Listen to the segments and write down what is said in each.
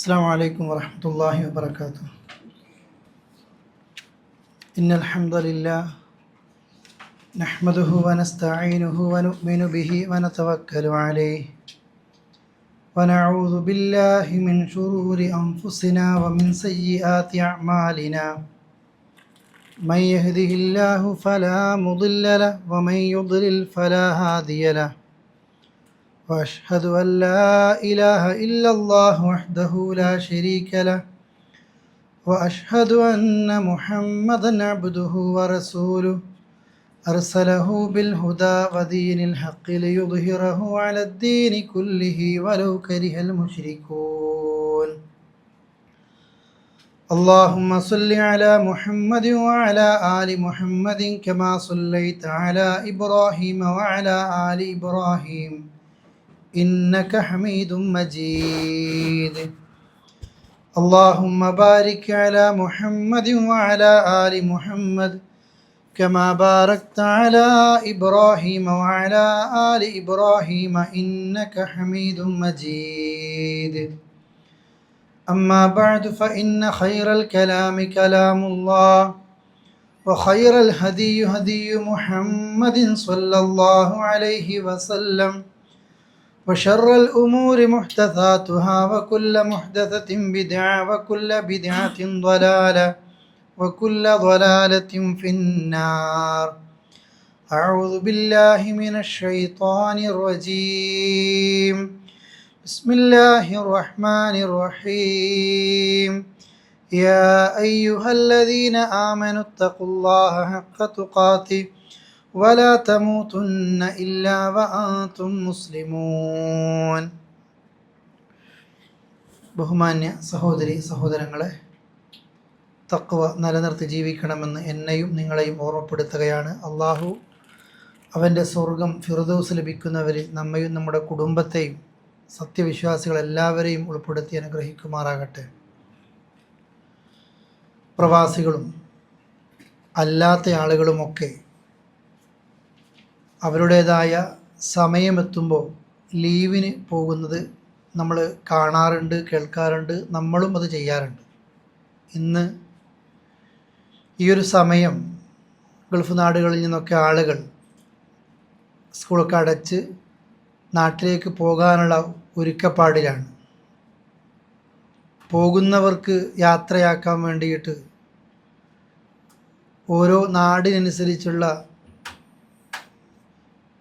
السلام عليكم ورحمة الله وبركاته. إن الحمد لله نحمده ونستعينه ونؤمن به ونتوكل عليه ونعوذ بالله من شرور أنفسنا ومن سيئات أعمالنا. من يهده الله فلا مضل له ومن يضلل فلا هادي له. وأشهد أن لا إله إلا الله وحده لا شريك له وأشهد أن محمدا عبده ورسوله أرسله بالهدى ودين الحق ليظهره على الدين كله ولو كره المشركون. اللهم صل على محمد وعلى آل محمد كما صليت على إبراهيم وعلى آل إبراهيم إنك حميد مجيد. اللهم بارك على محمد وعلى آل محمد كما باركت على إبراهيم وعلى آل إبراهيم إنك حميد مجيد. أما بعد فإن خير الكلام كلام الله وخير الهدي هدي محمد صلى الله عليه وسلم وشر الأمور محدثاتها وكل محدثة بدعة وكل بدعة ضلالة وكل ضلالة في النار. أعوذ بالله من الشيطان الرجيم. بسم الله الرحمن الرحيم. يا أيها الذين آمنوا اتقوا الله حق تقاته ولا تموتن إلا وأنتم مسلمون. ബഹുമാന്യ സഹോദരി സഹോദരങ്ങളെ, തഖ്വ നിലനിർത്തി ജീവിക്കണമെന്ന് എന്നെയും നിങ്ങളെയും ഓർമ്മപ്പെടുത്തുകയാണ്. അള്ളാഹു അവൻ്റെ സ്വർഗം ഫിർദൗസ് ലഭിക്കുന്നവരിൽ നമ്മയും നമ്മുടെ കുടുംബത്തെയും സത്യവിശ്വാസികളെല്ലാവരെയും ഉൾപ്പെടുത്തി അനുഗ്രഹിക്കുമാറാകട്ടെ. പ്രവാസികളും അല്ലാത്ത ആളുകളുമൊക്കെ അവരുടേതായ സമയമെത്തുമ്പോൾ ലീവിന് പോകുന്നത് നമ്മൾ കാണാറുണ്ട്, കേൾക്കാറുണ്ട്, നമ്മളും അത് ചെയ്യാറുണ്ട്. ഇന്ന് ഈ ഒരു സമയം ഗൾഫ് നാടുകളിൽ നിന്നൊക്കെ ആളുകൾ സ്കൂളൊക്കെ അടച്ച് നാട്ടിലേക്ക് പോകാനുള്ള ഒരുക്കപ്പാടിലാണ്. പോകുന്നവർക്ക് യാത്രയാക്കാൻ വേണ്ടിയിട്ട് ഓരോ നാടിനനുസരിച്ചുള്ള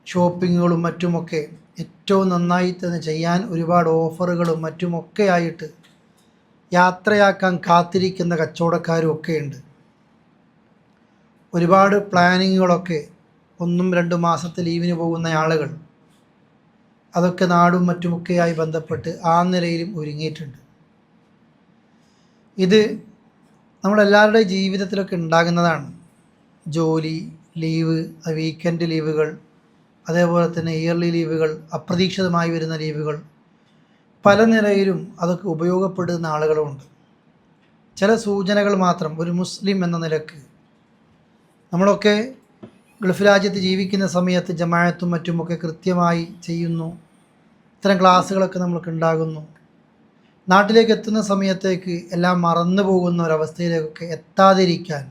ഷോപ്പിങ്ങുകളും മറ്റുമൊക്കെ ഏറ്റവും നന്നായി തന്നെ ചെയ്യാൻ ഒരുപാട് ഓഫറുകളും മറ്റുമൊക്കെ ആയിട്ട് യാത്രയാക്കാൻ കാത്തിരിക്കുന്ന കച്ചവടക്കാരും ഒക്കെയുണ്ട്. ഒരുപാട് പ്ലാനിങ്ങുകളൊക്കെ 1-2 മാസത്തെ ലീവിന് പോകുന്ന ആളുകൾ അതൊക്കെ നാടും മറ്റുമൊക്കെയായി ബന്ധപ്പെട്ട് ആ നിലയിലും ഒരുങ്ങിയിട്ടുണ്ട്. ഇത് നമ്മളെല്ലാവരുടെയും ജീവിതത്തിലൊക്കെ ഉണ്ടാകുന്നതാണ്. ജോലി, ലീവ്, വീക്കെൻഡ് ലീവുകൾ, അതേപോലെ തന്നെ ഇയർലി ലീവുകൾ, അപ്രതീക്ഷിതമായി വരുന്ന ലീവുകൾ, പല നിലയിലും അതൊക്കെ ഉപയോഗപ്പെടുന്ന ആളുകളുമുണ്ട്. ചില സൂചനകൾ മാത്രം ഒരു മുസ്ലിം എന്ന നിലക്ക് നമ്മളൊക്കെ ഗൾഫ് രാജ്യത്ത് ജീവിക്കുന്ന സമയത്ത് ജമാഅത്തും മറ്റുമൊക്കെ കൃത്യമായി ചെയ്യുന്നു. ഇത്തരം ക്ലാസ്സുകളൊക്കെ നമ്മൾക്ക് ഉണ്ടാകുന്നു. നാട്ടിലേക്ക് എത്തുന്ന സമയത്തേക്ക് എല്ലാം മറന്നു പോകുന്ന ഒരവസ്ഥയിലേക്കൊക്കെ എത്താതിരിക്കാൻ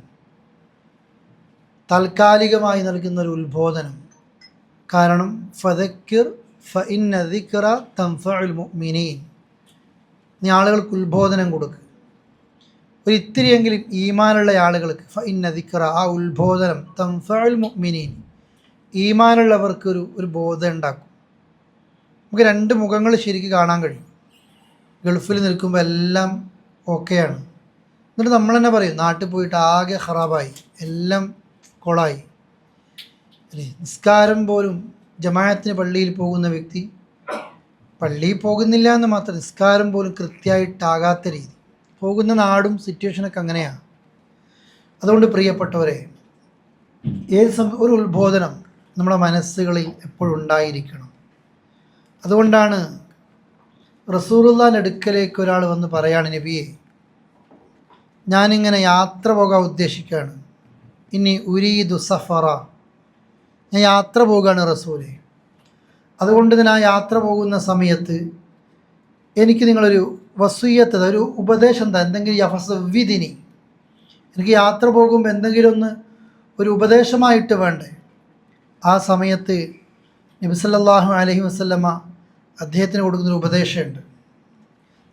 താൽക്കാലികമായി നൽകുന്ന ഒരു ഉത്ബോധനം. കാരണം ഫദക്കിർ ഫഇന്ന ദിക്റ തൻഫഉൽ മുഅ്മിനീൻ. നീ ആളുകൾക്ക് ഉത്ബോധനം കൊടുക്കുക. ഒരു ഇത്തിരിയെങ്കിലും ഈമാനുള്ള ആളുകൾക്ക് ഫഇന്ന ദിക്റ, ആ ഉത്ബോധനം തൻഫഉൽ മുഅ്മിനീൻ, ഈമാനുള്ളവർക്ക് ഒരു ബോധം ഉണ്ടാക്കും. നമുക്ക് 2 മുഖങ്ങൾ ശരിക്കും കാണാൻ കഴിയും. ഗൾഫിൽ നിൽക്കുമ്പോൾ എല്ലാം ഓക്കെയാണ്, എന്നിട്ട് നമ്മൾ തന്നെ പറയും നാട്ടിൽ പോയിട്ട് ആകെ ഖറാബായി, എല്ലാം കൊളായി. നിസ്കാരം പോലും ജമാഅത്തിന് പള്ളിയിൽ പോകുന്ന വ്യക്തി പള്ളിയിൽ പോകുന്നില്ല എന്ന് മാത്രം, നിസ്കാരം പോലും കൃത്യമായിട്ടാകാത്ത രീതി പോകുന്ന നാടും സിറ്റുവേഷനൊക്കെ അങ്ങനെയാണ്. അതുകൊണ്ട് പ്രിയപ്പെട്ടവരെ, ഒരു ഉത്ബോധനം നമ്മുടെ മനസ്സുകളിൽ എപ്പോഴും ഉണ്ടായിരിക്കണം. അതുകൊണ്ടാണ് റസൂലുള്ളാഹിന്റെ അടുക്കലേക്ക് ഒരാൾ വന്ന് പറയാണ്, നബിയെ, ഞാനിങ്ങനെ യാത്ര പോകാൻ ഉദ്ദേശിക്കുകയാണ്. ഇനി ഉരീദു സഫറ, ഞാൻ യാത്ര പോകുകയാണ് റസൂലേ. അതുകൊണ്ട് തന്നെ ആ യാത്ര പോകുന്ന സമയത്ത് എനിക്ക് നിങ്ങളൊരു വസൂയത്ത്, ഒരു ഉപദേശം എന്താ, എന്തെങ്കിലും യഫസവിദിനി, എനിക്ക് യാത്ര പോകുമ്പോൾ എന്തെങ്കിലും ഒരു ഉപദേശമായിട്ട് വേണ്ടേ. ആ സമയത്ത് നബി സല്ലല്ലാഹു അലൈഹി വസല്ലമ അദ്ദേഹത്തിന് കൊടുക്കുന്നൊരു ഉപദേശമുണ്ട്.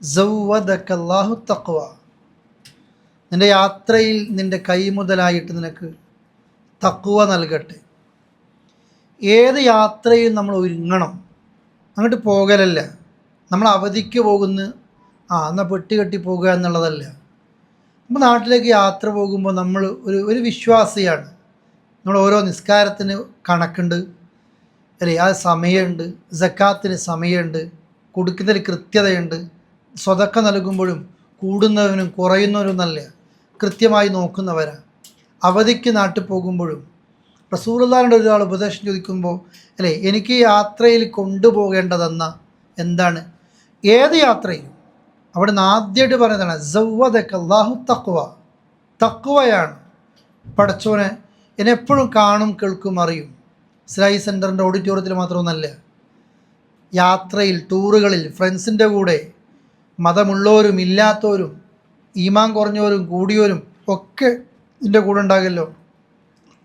സവ്വദക്കല്ലാഹു തഖ്വ, നിൻ്റെ യാത്രയിൽ നിൻ്റെ കൈ മുതലായിട്ട് നിനക്ക് തഖ്വ നൽകട്ടെ. ഏത് യാത്രയും നമ്മൾ ഒരുങ്ങണം, അങ്ങോട്ട് പോകലല്ല. നമ്മൾ അവധിക്ക് പോകുന്നു, എന്നാൽ പെട്ടി കെട്ടി പോകുക എന്നുള്ളതല്ല. നമ്മൾ നാട്ടിലേക്ക് യാത്ര പോകുമ്പോൾ നമ്മൾ ഒരു വിശ്വാസിയാണ്. നമ്മൾ ഓരോ നിസ്കാരത്തിന് കണക്കുണ്ട് അല്ലേ, ആ സമയമുണ്ട്, സക്കാത്തിന് സമയമുണ്ട്, കൊടുക്കുന്നതിൽ കൃത്യതയുണ്ട്, സ്വതക്ക നൽകുമ്പോഴും കൂടുന്നവനും കുറയുന്നവരും നല്ല കൃത്യമായി നോക്കുന്നവരാണ്. അവധിക്ക് നാട്ടിൽ പോകുമ്പോഴും റസൂലുള്ളാഹിയുടെ ഒരാൾ ഉപദേശം ചോദിക്കുമ്പോൾ അല്ലേ, എനിക്ക് യാത്രയിൽ കൊണ്ടുപോകേണ്ടതെന്ന എന്താണ്, ഏത് യാത്രയിലും അവിടെ നിന്ന് ആദ്യമായിട്ട് പറയുന്നതാണ് സവ്വദക്കല്ലാഹു തഖ്വ, തഖ്വയാണ്. പടച്ചോനെ എന്നെ എപ്പോഴും കാണും, കേൾക്കും, അറിയും. ഇസ്ലാഹി സെൻറ്ററിൻ്റെ ഓഡിറ്റോറിയത്തിൽ മാത്രമൊന്നല്ല, യാത്രയിൽ, ടൂറുകളിൽ, ഫ്രണ്ട്സിൻ്റെ കൂടെ, മതമുള്ളവരും ഇല്ലാത്തവരും, ഈമാൻ കുറഞ്ഞവരും കൂടിയവരും ഒക്കെ നിൻ്റെ കൂടെ ഉണ്ടാകല്ലോ.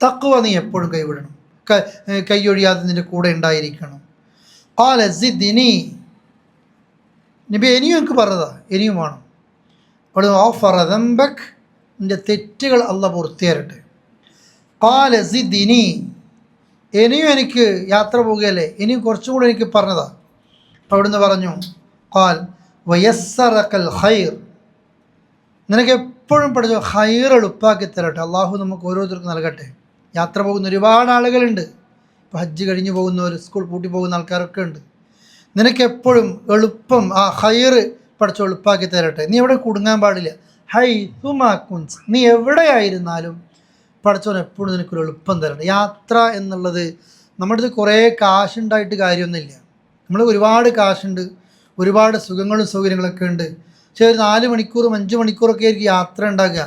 തഖ്വ നീ എപ്പോഴും കൈവിടണം, കൈയൊഴിയാതെ നിൻ്റെ കൂടെ ഉണ്ടായിരിക്കണം. ഖാല സിദ്നി, നബി ഇനിയും എനിക്ക് പറഞ്ഞതാ, ഇനിയും വേണം. അവിടെ ഓഫറ ദംബക്, നിൻ്റെ തെറ്റുകൾ അള്ളാഹ് പൂർത്തി തരട്ടെ. ഖാല സിദ്നി, ഇനിയും എനിക്ക് യാത്ര പോകുകയല്ലേ, ഇനിയും കുറച്ചും കൂടെ എനിക്ക് പറഞ്ഞതാ. അപ്പോൾ അവിടുന്ന് പറഞ്ഞു ഖാൽ വയസ്സറക്കൽ ഖൈർ, നിനക്ക് എപ്പോഴും പഠിച്ചോ ഖൈർ എളുപ്പാക്കി തരട്ടെ. അള്ളാഹു നമുക്ക് ഓരോരുത്തർക്കും നൽകട്ടെ. യാത്ര പോകുന്ന ഒരുപാട് ആളുകളുണ്ട്, ഇപ്പോൾ ഹജ്ജ് കഴിഞ്ഞ് പോകുന്നവർ, സ്കൂൾ പൂട്ടി പോകുന്ന ആൾക്കാരൊക്കെ ഉണ്ട്. നിനക്കെപ്പോഴും എളുപ്പം ആ ഖൈർ പഠിച്ചോ എളുപ്പാക്കി തരട്ടെ. നീ എവിടെ കുടുങ്ങാൻ പാടില്ല. ഹൈസുമാക്കുൻസ്, നീ എവിടെയായിരുന്നാലും പഠിച്ചോൻ എപ്പോഴും നിനക്കൊരു എളുപ്പം തരട്ടെ. യാത്ര എന്നുള്ളത് നമ്മുടെ അടുത്ത് കുറേ കാശുണ്ടായിട്ട് കാര്യമൊന്നുമില്ല. നമ്മൾ ഒരുപാട് കാശുണ്ട്, ഒരുപാട് സുഖങ്ങളും സൗകര്യങ്ങളൊക്കെ ഉണ്ട്. പക്ഷേ ഒരു 4 മണിക്കൂറും 5 മണിക്കൂറൊക്കെ ആയിരിക്കും യാത്ര ഉണ്ടാകുക.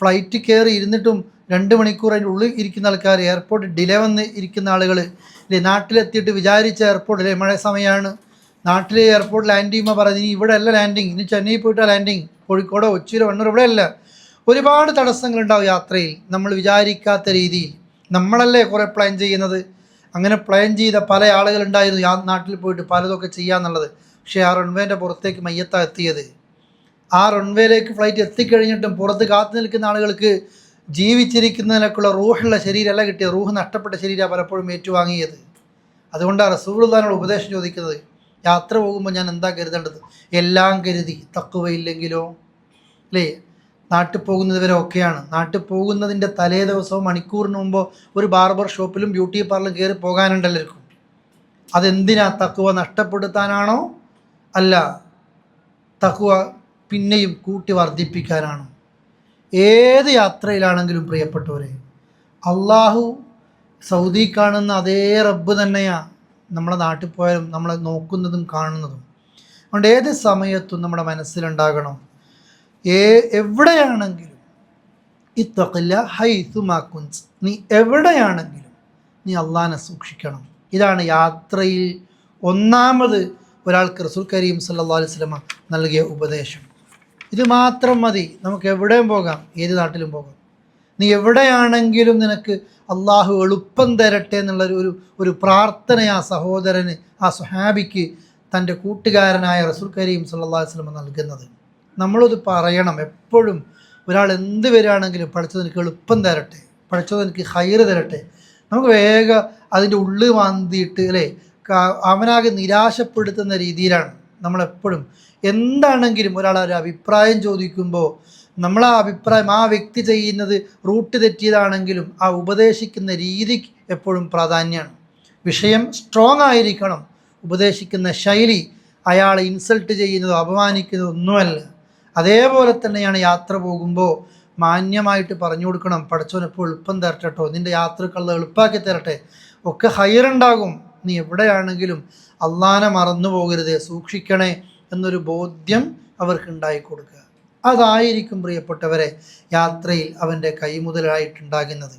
ഫ്ലൈറ്റ് കയറി ഇരുന്നിട്ടും 2 മണിക്കൂർ അതിൻ്റെ ഉള്ളിൽ ഇരിക്കുന്ന ആൾക്കാർ, എയർപോർട്ട് ഡിലേ വന്ന് ഇരിക്കുന്ന ആളുകൾ അല്ലേ, നാട്ടിലെത്തിയിട്ട് വിചാരിച്ച എയർപോർട്ട് അല്ലേ, മഴ സമയമാണ്, നാട്ടിൽ എയർപോർട്ട് ലാൻഡ് ചെയ്യുമ്പോൾ പറയുന്നത് ഇനി ഇവിടെ അല്ല ലാൻഡിങ്, ഇനി ചെന്നൈ പോയിട്ടാണ് ലാൻഡിങ്, കോഴിക്കോടോ കൊച്ചിയിലോ കണ്ണൂർ ഇവിടെ അല്ല. ഒരുപാട് തടസ്സങ്ങളുണ്ടാവും യാത്രയിൽ, നമ്മൾ വിചാരിക്കാത്ത രീതിയിൽ. നമ്മളല്ലേ കുറേ പ്ലാൻ ചെയ്യുന്നത്. അങ്ങനെ പ്ലാൻ ചെയ്ത പല ആളുകളുണ്ടായിരുന്നു നാട്ടിൽ പോയിട്ട് പലതൊക്കെ ചെയ്യാന്നുള്ളത്. പക്ഷേ ആ റൺവേൻ്റെ പുറത്തേക്ക് മയ്യത്താണ് എത്തിയത്. ആ റൺവേയിലേക്ക് ഫ്ലൈറ്റ് എത്തിക്കഴിഞ്ഞിട്ടും പുറത്ത് കാത്തു നിൽക്കുന്ന ആളുകൾക്ക് ജീവിച്ചിരിക്കുന്നതിനൊക്കെയുള്ള റൂഹുള്ള ശരീരമല്ല കിട്ടിയത്, റൂഹ് നഷ്ടപ്പെട്ട ശരീരമാണ് പലപ്പോഴും ഏറ്റുവാങ്ങിയത്. അതുകൊണ്ടാണ് റസൂലുള്ളാഹിയോട് ഉപദേശം ചോദിക്കുന്നത്, യാത്ര പോകുമ്പോൾ ഞാൻ എന്താ കരുതേണ്ടത്? എല്ലാം കരുതി തഖ്വയില്ലെങ്കിലോ അല്ലേ. നാട്ടിൽ പോകുന്നത് വരെ ഒക്കെയാണ്. നാട്ടിൽ പോകുന്നതിൻ്റെ തലേ ദിവസവും മണിക്കൂറിന് മുമ്പോ ഒരു ബാർബർ ഷോപ്പിലും ബ്യൂട്ടി പാർലറിലും കയറി പോകാനുണ്ടല്ലോ. അതെന്തിനാ? തഖ്വ നഷ്ടപ്പെടുത്താനാണോ? അല്ല, തഖ്വ പിന്നെയും കൂട്ടി വർദ്ധിപ്പിക്കാനാണ്. ഏത് യാത്രയിലാണെങ്കിലും പ്രിയപ്പെട്ടവരെ, അള്ളാഹു സൗദി കാണുന്ന അതേ റബ്ബ് തന്നെയാണ് നമ്മളെ നാട്ടിൽ പോയാലും നമ്മളെ നോക്കുന്നതും കാണുന്നതും. അതുകൊണ്ട് ഏത് സമയത്തും നമ്മുടെ മനസ്സിലുണ്ടാകണം, എവിടെയാണെങ്കിലും ഇത്തഖില്ല ഹൈസുമാ കുൻത്, നീ എവിടെയാണെങ്കിലും നീ അള്ളാഹിനെ സൂക്ഷിക്കണം. ഇതാണ് യാത്രയിൽ ഒന്നാമത് ഒരാൾക്ക് റസൂൽ കരീം സല്ലല്ലാഹു അലൈഹി വസല്ലം നൽകിയ ഉപദേശം. ഇത് മാത്രം മതി, നമുക്ക് എവിടെയും പോകാം, ഏത് നാട്ടിലും പോകാം. നീ എവിടെയാണെങ്കിലും നിനക്ക് അള്ളാഹു എളുപ്പം തരട്ടെ എന്നുള്ള ഒരു പ്രാർത്ഥനയാ സഹോദരന്, ആ സ്വഹാബിക്ക് തൻ്റെ കൂട്ടുകാരനായ റസൂൽ കരീം സല്ലല്ലാഹു അലൈഹി വസല്ലം നൽകുന്നത്. നമ്മളത് പറയണം എപ്പോഴും. ഒരാൾ എന്ത് വരികയാണെങ്കിലും പഠിച്ചത് എനിക്ക് എളുപ്പം തരട്ടെ, പഠിച്ചത് എനിക്ക് ഹൈറ് തരട്ടെ. നമുക്ക് വേഗം അതിൻ്റെ ഉള്ളിൽ വാന്തിയിട്ട് അല്ലേ, അവനാകെ നിരാശപ്പെടുത്തുന്ന രീതിയിലാണ് നമ്മളെപ്പോഴും. എന്താണെങ്കിലും ഒരാൾ ഒരു അഭിപ്രായം ചോദിക്കുമ്പോൾ നമ്മൾ ആ അഭിപ്രായം, ആ വ്യക്തി ചെയ്യുന്നത് റൂട്ട് തെറ്റിയതാണെങ്കിലും ആ ഉപദേശിക്കുന്ന രീതിക്ക് എപ്പോഴും പ്രാധാന്യമാണ്. വിഷയം സ്ട്രോങ് ആയിരിക്കണം, ഉപദേശിക്കുന്ന ശൈലി അയാളെ ഇൻസൾട്ട് ചെയ്യുന്നതോ അപമാനിക്കുന്നതോ ഒന്നുമല്ല. അതേപോലെ തന്നെയാണ് യാത്ര പോകുമ്പോൾ മാന്യമായിട്ട് പറഞ്ഞു കൊടുക്കണം, പടച്ചോൻ എപ്പോൾ എളുപ്പം തരട്ടെ കേട്ടോ, നിൻ്റെ യാത്രക്കുള്ള എളുപ്പമാക്കി തരട്ടെ, ഒക്കെ ഹൈറുണ്ടാകും. നീ എവിടെയാണെങ്കിലും അള്ളാനെ മറന്നു പോകരുതേ, സൂക്ഷിക്കണേ എന്നൊരു ബോധ്യം അവർക്ക് ഉണ്ടായി കൊടുക്കുക. അതായിരിക്കും പ്രിയപ്പെട്ടവരെ യാത്രയിൽ അവൻ്റെ കൈമുതലായിട്ടുണ്ടാകുന്നത്.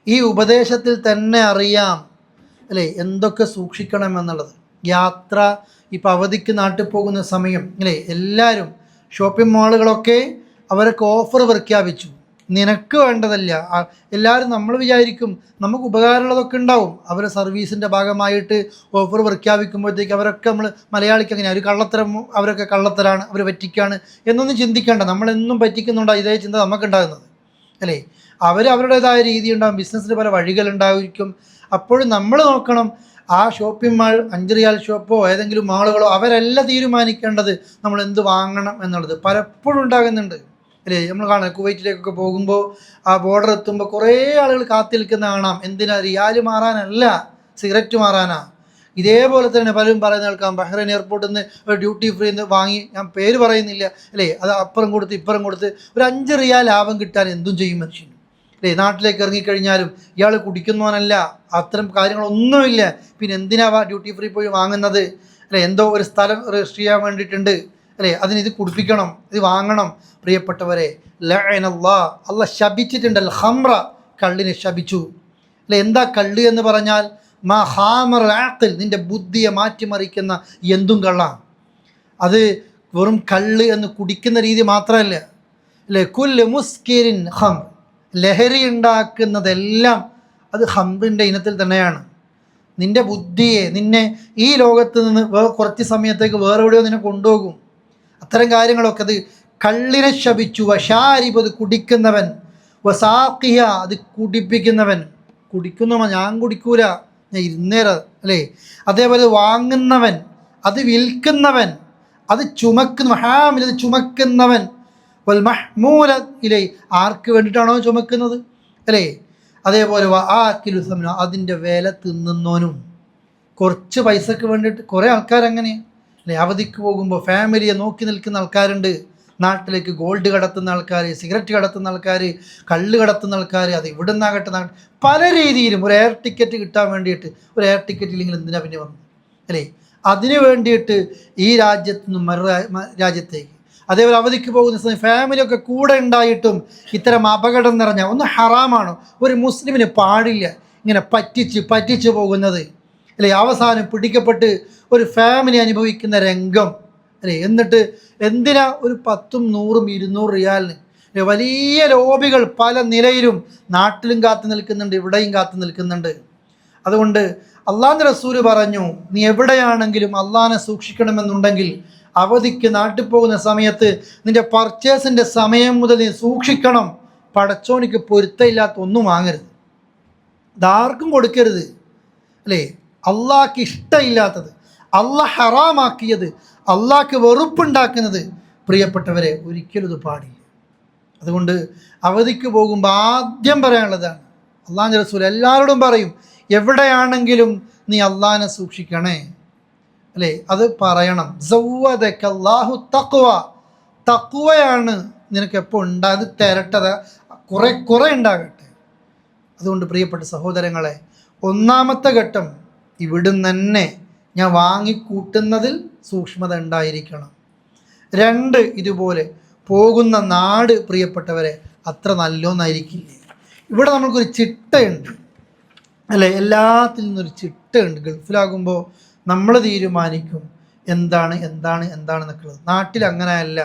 ഈ ഉപദേശത്തിൽ തന്നെ അറിയാം അല്ലേ എന്തൊക്കെ സൂക്ഷിക്കണം എന്നുള്ളത്. യാത്ര ഇപ്പോൾ അവധിക്ക് നാട്ടിൽ പോകുന്ന സമയം അല്ലേ, എല്ലാവരും ഷോപ്പിംഗ് മാളുകളൊക്കെ അവരൊക്കെ ഓഫർ പ്രഖ്യാപിച്ചു. നിനക്ക് വേണ്ടതല്ല, എല്ലാവരും നമ്മൾ വിചാരിക്കും നമുക്ക് ഉപകാരമുള്ളതൊക്കെ ഉണ്ടാവും. അവരെ സർവീസിൻ്റെ ഭാഗമായിട്ട് ഓഫർ പ്രഖ്യാപിക്കുമ്പോഴത്തേക്ക് അവരൊക്കെ നമ്മൾ മലയാളിക്ക് അങ്ങനെ ഒരു കള്ളത്തരം, അവരൊക്കെ കള്ളത്തരാണ്, അവർ പറ്റിക്കാണ് എന്നൊന്നും ചിന്തിക്കേണ്ട. നമ്മളെന്നും പറ്റിക്കുന്നുണ്ടോ ഇതേ ചിന്ത നമുക്കുണ്ടാകുന്നത് അല്ലേ. അവരുടേതായ രീതി ഉണ്ടാകും, ബിസിനസ്സിന് പല വഴികളുണ്ടായിരിക്കും. അപ്പോഴും നമ്മൾ നോക്കണം, ആ ഷോപ്പിംഗ് മാൾ, 5 റിയാൽ ഷോപ്പോ ഏതെങ്കിലും മാളുകളോ അവരല്ല തീരുമാനിക്കേണ്ടത് നമ്മൾ എന്ത് വാങ്ങണം എന്നുള്ളത്. പലപ്പോഴും ഉണ്ടാകുന്നുണ്ട് അല്ലേ. നമ്മൾ കാണാം, കുവൈറ്റിലേക്കൊക്കെ പോകുമ്പോൾ ആ ബോർഡർ എത്തുമ്പോൾ കുറേ ആളുകൾ കാത്തി നിൽക്കുന്ന കാണാം. എന്തിനാ? റിയാൽ മാറാനല്ല, സിഗരറ്റ് മാറാനാ. ഇതേപോലെ തന്നെ പലരും പറയുന്ന കേൾക്കാം, ബഹ്റൈൻ എയർപോർട്ടിൽ നിന്ന് ഒരു ഡ്യൂട്ടി ഫ്രീ എന്ന് വാങ്ങി, ഞാൻ പേര് പറയുന്നില്ല അല്ലേ, അത് അപ്പുറം കൊടുത്ത് ഇപ്പുറം കൊടുത്ത് ഒരു 5 റിയാൽ ലാഭം കിട്ടാൻ എന്തും ചെയ്യും മനുഷ്യൻ അല്ലേ. നാട്ടിലേക്ക് ഇറങ്ങിക്കഴിഞ്ഞാലും ഇയാൾ കുടിക്കുന്നവനല്ല, അത്തരം കാര്യങ്ങളൊന്നുമില്ല, പിന്നെ എന്തിനാ ഡ്യൂട്ടി ഫ്രീ പോയി വാങ്ങുന്നത് അല്ലേ. എന്തോ ഒരു സ്ഥലം രജിസ്റ്റർ ചെയ്യാൻ വേണ്ടിയിട്ടുണ്ട് അല്ലേ, അതിന് ഇത് കുടിപ്പിക്കണം, ഇത് വാങ്ങണം. പ്രിയപ്പെട്ടവരെ, ലഅനല്ലാഹ്, അള്ളാഹ് ശപിച്ചിട്ടുണ്ടല്ലോ, ഖംറ, കള്ളിനെ ശപിച്ചു അല്ലേ. എന്താ കള്ള് എന്ന് പറഞ്ഞാൽ? മാ ഖാമർ ആഖിൽ, നിൻ്റെ ബുദ്ധിയെ മാറ്റിമറിക്കുന്ന എന്തും കള്ളാണ്. അത് വെറും കള്ള് എന്ന് കുടിക്കുന്ന രീതി മാത്രമല്ല അല്ലേ. കുല്ല് മുസ്കിരിൻ ഖംർ, ലഹരി ഉണ്ടാക്കുന്നതെല്ലാം അത് ഖംറിൻ്റെ ഇനത്തിൽ തന്നെയാണ്. നിൻ്റെ ബുദ്ധിയെ, നിന്നെ ഈ ലോകത്ത് നിന്ന് കുറച്ച് സമയത്തേക്ക് വേറെ എവിടെയോ നിന്നെ കൊണ്ടുപോകും. അത്തരം കാര്യങ്ങളൊക്കെ അത് കള്ളിനെ ശപിച്ചു. വശാരിബ്, കുടിക്കുന്നവൻ, വസാഖിയ, അത് കുടിപ്പിക്കുന്നവൻ. കുടിക്കുന്നവൻ, ഞാൻ കുടിക്കൂല, ഞാൻ ഇരുന്നേര അല്ലേ. അതേപോലെ വാങ്ങുന്നവൻ, അത് വിൽക്കുന്നവൻ, അത് ചുമക്കുന്ന ഹാമിൽ, അത് ചുമക്കുന്നവൻ. വൽ മഹ്മൂല ഇലൈ, ആർക്ക് വേണ്ടിയിട്ടാണോ ചുമക്കുന്നത് അല്ലേ. അതേപോലെ ആക്കിലു സമന, അതിൻ്റെ വില തിന്നുന്നവനും. കുറച്ച് പൈസക്ക് വേണ്ടിയിട്ട് കുറേ ആൾക്കാരങ്ങനെ അല്ലേ. അവധിക്ക് പോകുമ്പോൾ ഫാമിലിയെ നോക്കി നിൽക്കുന്ന ആൾക്കാരുണ്ട്. നാട്ടിലേക്ക് ഗോൾഡ് കടത്തുന്ന ആൾക്കാർ, സിഗരറ്റ് കടത്തുന്ന ആൾക്കാർ, കള്ള് കടത്തുന്ന ആൾക്കാർ, അത് ഇവിടെ നിന്നാകട്ടെ പല രീതിയിലും. ഒരു എയർ ടിക്കറ്റ് കിട്ടാൻ വേണ്ടിയിട്ട്, ഒരു എയർ ടിക്കറ്റ് ഇല്ലെങ്കിൽ എന്തിനാ പിന്നെ വന്നു അല്ലേ. അതിന് വേണ്ടിയിട്ട് ഈ രാജ്യത്തു നിന്നും മറു രാജ്യത്തേക്ക്, അതേപോലെ അവധിക്ക് പോകുന്ന സമയം ഫാമിലിയൊക്കെ കൂടെ ഉണ്ടായിട്ടും ഇത്തരം അപകടം നിറഞ്ഞ ഒന്ന് ഹറാമാണോ? ഒരു മുസ്ലിമിന് പാടില്ല ഇങ്ങനെ പറ്റിച്ച് പോകുന്നത് അല്ലേ. അവസാനം പിടിക്കപ്പെട്ട് ഒരു ഫാമിലി അനുഭവിക്കുന്ന രംഗം അല്ലേ. എന്നിട്ട് എന്തിനാ ഒരു 10ഉം 100ഉം 200 റിയാലിന് വലിയ ലോബികൾ പല നിലയിലും നാട്ടിലും കാത്തു നിൽക്കുന്നുണ്ട്, ഇവിടെയും കാത്തു നിൽക്കുന്നുണ്ട്. അതുകൊണ്ട് അള്ളാഹുവിൻ്റെ റസൂല് പറഞ്ഞു, നീ എവിടെയാണെങ്കിലും അള്ളാഹിനെ സൂക്ഷിക്കണമെന്നുണ്ടെങ്കിൽ അവധിക്ക് നാട്ടിൽ പോകുന്ന സമയത്ത് നിൻ്റെ പർച്ചേസിൻ്റെ സമയം മുതൽ നീ സൂക്ഷിക്കണം. പടച്ചോനിക്ക് പൊരുത്തമില്ലാത്ത ഒന്നും വാങ്ങരുത്, ഇതാർക്കും കൊടുക്കരുത് അല്ലേ. അള്ളാഹ്ക്ക് ഇഷ്ടമില്ലാത്തത്, അള്ളാഹ് ഹറാമാക്കിയത്, അള്ളാഹ്ക്ക് വെറുപ്പുണ്ടാക്കുന്നത്, പ്രിയപ്പെട്ടവരെ, ഒരിക്കലും ഇത് പാടില്ല. അതുകൊണ്ട് അവധിക്ക് പോകുമ്പോൾ ആദ്യം പറയാനുള്ളതാണ്, അള്ളാഹുവിൻ്റെ റസൂൽ എല്ലാവരോടും പറയും, എവിടെയാണെങ്കിലും നീ അള്ളാഹിനെ സൂക്ഷിക്കണേ അല്ലേ. അത് പറയണം. സവ്വദക അല്ലാഹു തഖ്വ, തഖ്വയാണ് നിനക്ക് എപ്പോൾ അത് തരട്ടത്, കുറെ ഉണ്ടാകട്ടെ. അതുകൊണ്ട് പ്രിയപ്പെട്ട സഹോദരങ്ങളെ, ഒന്നാമത്തെ ഘട്ടം ഇവിടുന്ന് തന്നെ ഞാൻ വാങ്ങിക്കൂട്ടുന്നതിൽ സൂക്ഷ്മത ഉണ്ടായിരിക്കണം. 2, ഇതുപോലെ പോകുന്ന നാട് പ്രിയപ്പെട്ടവരെ അത്ര നല്ലൊന്നായിരിക്കില്ലേ. ഇവിടെ നമ്മൾക്കൊരു ചിട്ടയുണ്ട് അല്ലേ, എല്ലാത്തിൽ നിന്നൊരു ചിട്ടയുണ്ട്. ഗൾഫിലാകുമ്പോൾ നമ്മൾ തീരുമാനിക്കും എന്താണ് എന്നൊക്കെയുള്ളത്. നാട്ടിൽ അങ്ങനെയല്ല.